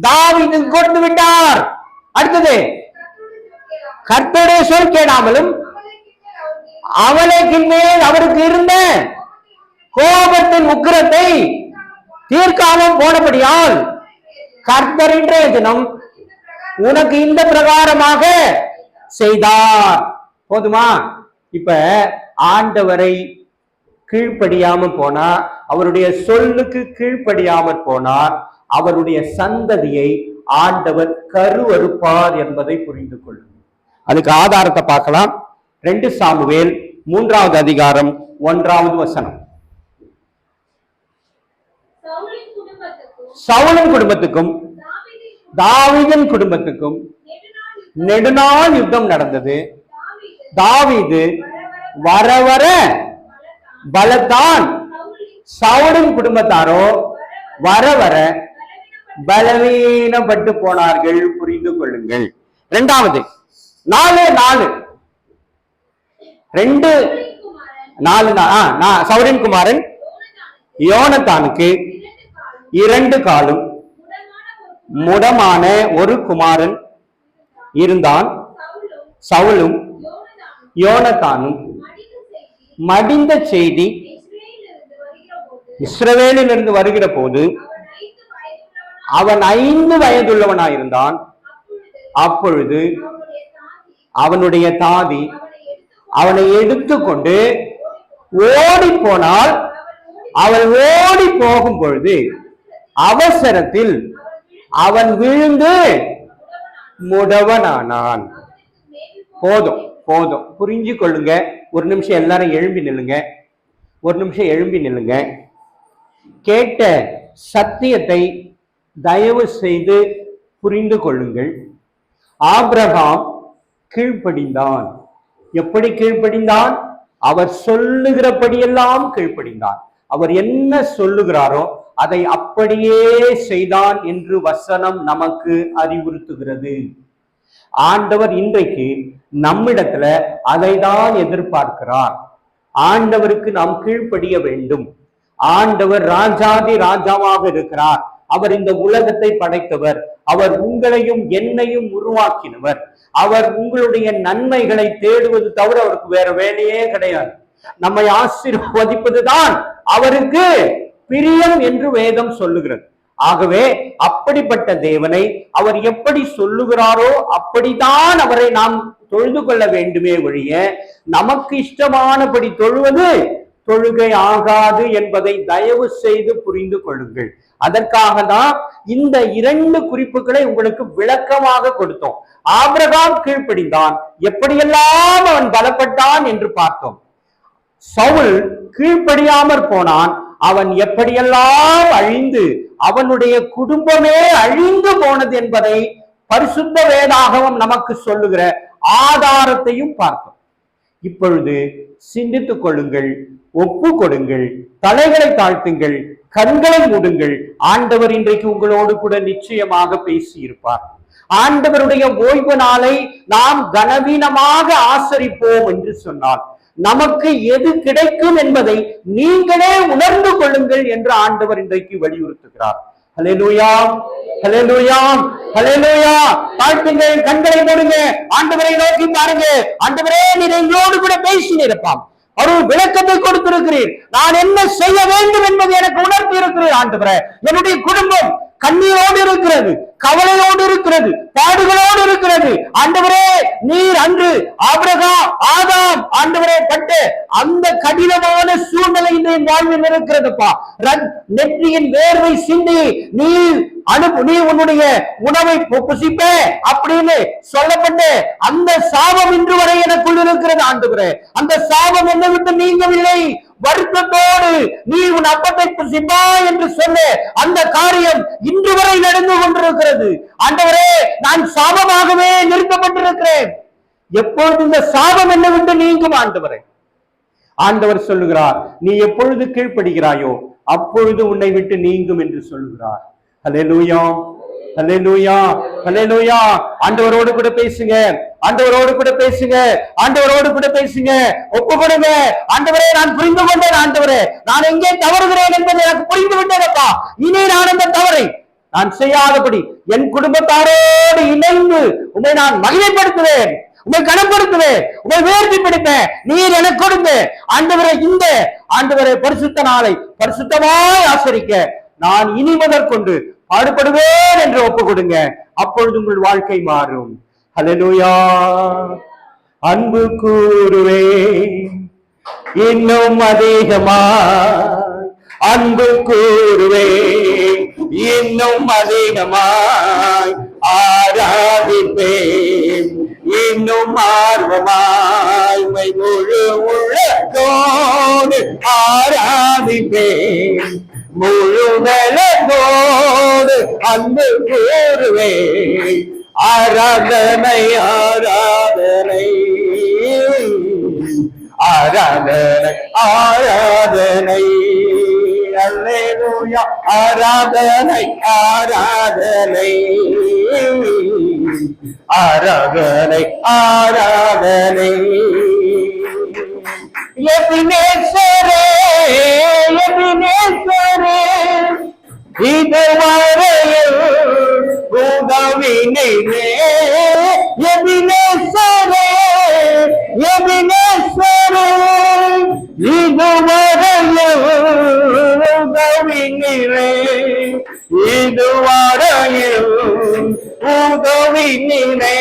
தாவீது கொடுத்து விட்டார். அடுத்தது, கர்த்தருடைய சொல் கேளாமலும் அவனுக்கு மேல் அவருக்கு இருந்த கோபத்தின் உக்கிரத்தை தீர்க்காமல் போனபடியால் கர்த்தர் இன்றைய தினம் உனக்கு இந்த பிரகாரமாக செய்தார். போதுமா? இப்ப ஆண்டவரை கீழ்ப்படியாம போனா, அவருடைய சொல்லுக்கு கீழ்ப்படியாமற் போனார், அவருடைய சந்ததியை ஆண்டவர் கருவறுப்பார் என்பதை புரிந்து கொள்ளும். அதுக்கு ஆதாரத்தை பார்க்கலாம். 2 சாமுவேல் 3வது அதிகாரம் 1வது வசனம். சவுலின் குடும்பத்துக்கும் தாவீதின் குடும்பத்துக்கும் நெடுநாள் யுத்தம் நடந்தது. தாவீது வர வர பலத்தான், சவுலின் குடும்பத்தாரோ வர வர பலவீனப்பட்டு போனார்கள். புரிந்து கொள்ளுங்கள். 2வது 4:4 சவுலின் குமாரன் யோனத்தானுக்கு 2 காலும் முடமான ஒரு குமாரன் இருந்தான். சவுலும் யோனத்தானும் மடிந்த செய்தி இஸ்ரவேலிலிருந்து வருகிற போது அவன் 5 வயதுள்ளவனாயிருந்தான். அப்பொழுது அவனுடைய தாதி அவனை எடுத்துக்கொண்டு ஓடி போனால், அவள் ஓடி போகும் பொழுது அவசரத்தில் அவன் விழுந்து முடவனானான். போதும் போதும், புரிஞ்சு கொள்ளுங்க. ஒரு நிமிஷம் எல்லாரும் எழும்பி நில்லுங்க. ஒரு நிமிஷம் எழும்பி நில்லுங்க. கேட்ட சத்தியத்தை தயவு செய்து புரிந்து கொள்ளுங்கள். ஆபிரகாம் கீழ்ப்படிந்தான். எப்படி கீழ்ப்படிந்தான்? அவர் சொல்லுகிறபடியெல்லாம் கீழ்ப்படிந்தான். அவர் என்ன சொல்லுகிறாரோ அதை அப்படியே செய்தான் என்று வசனம் நமக்கு அறிவுறுத்துகிறது. ஆண்டவர் இன்றைக்கு நம்மிடத்துல அதை தான் எதிர்பார்க்கிறார். ஆண்டவருக்கு நாம் கீழ்ப்படிய வேண்டும். ஆண்டவர் ராஜாதி ராஜாவாக இருக்கிறார். அவர் இந்த உலகத்தை படைத்தவர். அவர் உங்களையும் என்னையும் உருவாக்கினவர். அவர் உங்களுடைய நன்மைகளை தேடுவது தவிர அவருக்கு வேற வேலையே கிடையாது. நம்மை ஆசீர்வதிப்பதுதான் அவருக்கு பிரியம் என்று வேதம் சொல்லுகிறது. ஆகவே அப்படிப்பட்ட தேவனை அவர் எப்படி சொல்லுகிறாரோ அப்படித்தான் அவரை நாம் தொழுது கொள்ள வேண்டுமே ஒழிய நமக்கு இஷ்டமானபடி தொழுவது தொழுகை ஆகாது என்பதை தயவு செய்து புரிந்து கொள்ளுங்கள். அதற்காக தான் இந்த 2 குறிப்புகளை உங்களுக்கு விளக்கமாக கொடுத்தோம். ஆபிரகாம் கீழ்ப்படிந்தான், எப்படியெல்லாம் அவன் பலப்பட்டான் என்று பார்த்தோம். சவுல் கீழ்ப்படியாமற் போனான், அவன் எப்படியெல்லாம் அழிந்து அவனுடைய குடும்பமே அழிந்து போனது என்பதை பரிசுத்த வேதாகமம் நமக்கு சொல்லுகிற ஆதாரத்தையும் பார்த்தோம். இப்பொழுது சிந்தித்துக் கொள்ளுங்கள், ஒப்பு கொடுங்கள், தலைகளை தாழ்த்துங்கள், கண்களை மூடுங்கள். ஆண்டவர் இன்றைக்கு உங்களோடு கூட நிச்சயமாக பேசி இருப்பார். ஆண்டவருடைய ஓய்வு நாளை நாம் கனவீனமாக ஆசரிப்போம் என்று சொன்னால் நமக்கு எது கிடைக்கும் என்பதை நீங்களே உணர்ந்து கொள்ளுங்கள் என்று ஆண்டவர் இன்றைக்கு வலியுறுத்துகிறார். ஹல்லேலூயா, ஹல்லேலூயா, ஹல்லேலூயா. தாழ்த்துங்கள், கண்களை மூடுங்க, ஆண்டவரை நோக்கி பாருங்க. ஆண்டவரே, நீர் எங்களோடு கூட பேசினிருப்பாம். ஒரு விளக்கத்தை கொடுத்திருக்கிறீர். நான் என்ன செய்ய வேண்டும் என்பதை எனக்கு உணர்த்தி இருக்கிறீர். ஆண்டவரே, என்னுடைய குடும்பம் கண்ணீரோடு இருக்கிறது, கவலையோடு இருக்கிறது, பாடுகளோடு இருக்கிறது. ஆண்டவரே, நீர் அன்று ஆபிரகாம் ஆதாம் ஆண்டவரே பட்ட அந்த கடினமான சூழ்நிலை என் வாழ்வில் இருக்கிறதுப்பா. நெற்றியின் வேர்வை சிந்தி நீ உன்னுடைய உணவை புசிப்ப அப்படின்னு சொல்லப்பட்ட அந்த சாபம் இன்று வரை எனக்குள் இருக்கிறது. ஆண்டவரே, அந்த சாபம் என்னை விட்டு நீங்கவில்லை. வருத்தத்தோடு நீ உன் அப்பத்தை புசிப்பா என்று சொல்ல அந்த காரியம் இன்று வரை நடந்து கொண்டிருக்கிறது. ஆண்டவரே, நான் சாபமாகவே நிறுத்தப்பட்டிருக்கிறேன். எப்பொழுது இந்த சாபம் என்னை விட்டு நீங்கும் ஆண்டவரே? ஆண்டவர் சொல்லுகிறார், நீ எப்பொழுது கீழ்ப்படுகிறாயோ அப்பொழுது உன்னை விட்டு நீங்கும் என்று சொல்லுகிறார். ஹல்லேலூயா, ஹல்லேலூயா, ஹல்லேலூயா. ஆண்டவரோடு கூட பேசுங்க, ஆண்டவரோடு கூட பேசுங்க, ஆண்டவரோடு கூட பேசுங்க. ஒப்பு கொடுங்க. ஆண்டவரே, நான் புரிந்து கொண்டேன். ஆண்டவரே, நான் எங்கே தவறுகிறேன் என்பதை எனக்கு புரிந்து விட்டேனப்பா. இனி நான் அந்த தவறை நான் செய்யாதபடி என் குடும்பத்தாரோடு இணைந்து உண்மை நான் மகிமைப்படுத்துவேன், உண்மை கனப்படுத்துவேன், உண்மை உயர்த்தி பிடிப்பேன். நீர் எனக்கு கொடுங்க ஆண்டவரே. இந்த ஆண்டவரே பரிசுத்த நாளை பரிசுத்தமாய் ஆசரிக்க நான் இனி முதற்கொண்டு பாடுபடுவேன் என்று ஒப்பு கொடுங்க. அப்பொழுது உங்கள் வாழ்க்கை மாறும். ஹல்லேலூயா. அன்பு கூறுவே இன்னும் அதிகமாய், அன்பு கூறுவே இன்னும் அதிகமாய், ஆராதிப்பேன் இன்னும் ஆர்வமாய், முழு உள்ளத்தோடு ஆராதிப்பேன், முழு பலத்தோடு அன்பு கூறுவேன். ஆராதனை ஆராதனை ஆராதனை ஆராதனை, அல்லேலூயா. ஆராதனை ஆராதனை ஆராதனை ஆராதனை. எபினேசரே எபினேசரே, இதுவரையில் உதவினீரே. எபினேசரே எபினேசரே, இதுவரையில் உதவினீரே. இதுவரையில் உதவினீரே.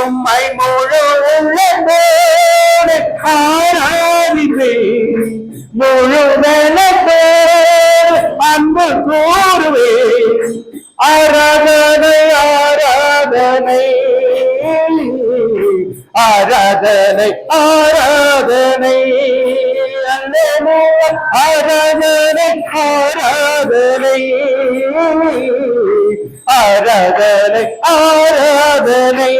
உம்மை முழு உள்ளத்தோடு ஆராதிப்பேன், முழு பலத்தோடு அன்பு கூறுவேன். ஆராதனை ஆராதனை ஆராதனை ஆராதனை, அல்லேலூயா. ஆராதனை ஆராதனை ஆராதனை ஆராதனை.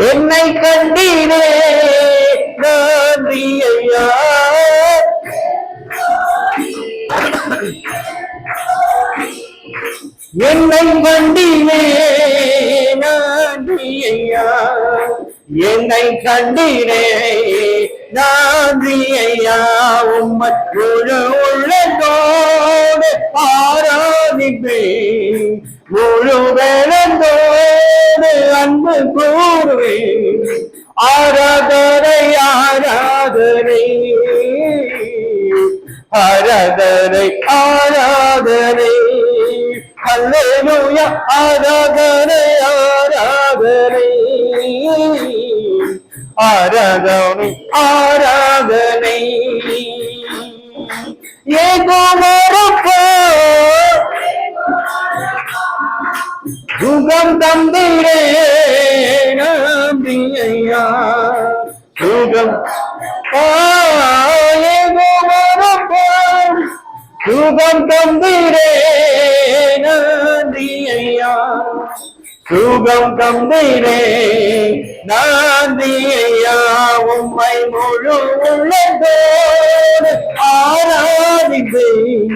என்னை கண்டீரே நன்றி ஐயா. என்னை கண்டீரே நன்றி ஐயா. என்னை கண்டீரே நன்றி ஐயா. உம்மை முழு உள்ளத்தோடு ஆராதிப்பேன், முழு பலத்தோடு அன்பு கூறுவேன். ஆராதனை ஆராதனை ஆராதனை ஆராதனை, அல்லேலூயா. ஆராதனை ஆராதனை ஆராதனை ஆராதனை. ஏகோவரப்போ சுகம் தந்தீரே நன்றி ஐயா. சுகம் ஏகோவரப்போ சுகம் தந்தீரே நன்றி ஐயா. சுகம் தந்தீரே நன்றி ஐயா. உம்மை முழு உள்ளத்தோடு ஆராதிப்பேன்,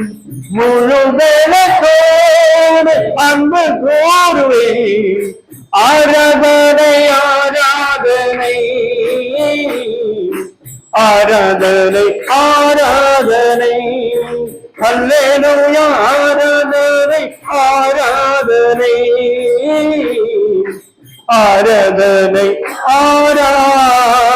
முழு பலத்தோடு அன்பு கூறுவேன். ஆராதனை ஆராதனை ஆராதனை ஆராதனை, அல்லேலூயா. ஆராதனை ஆராதனை ஆராதனை ஆராதனை.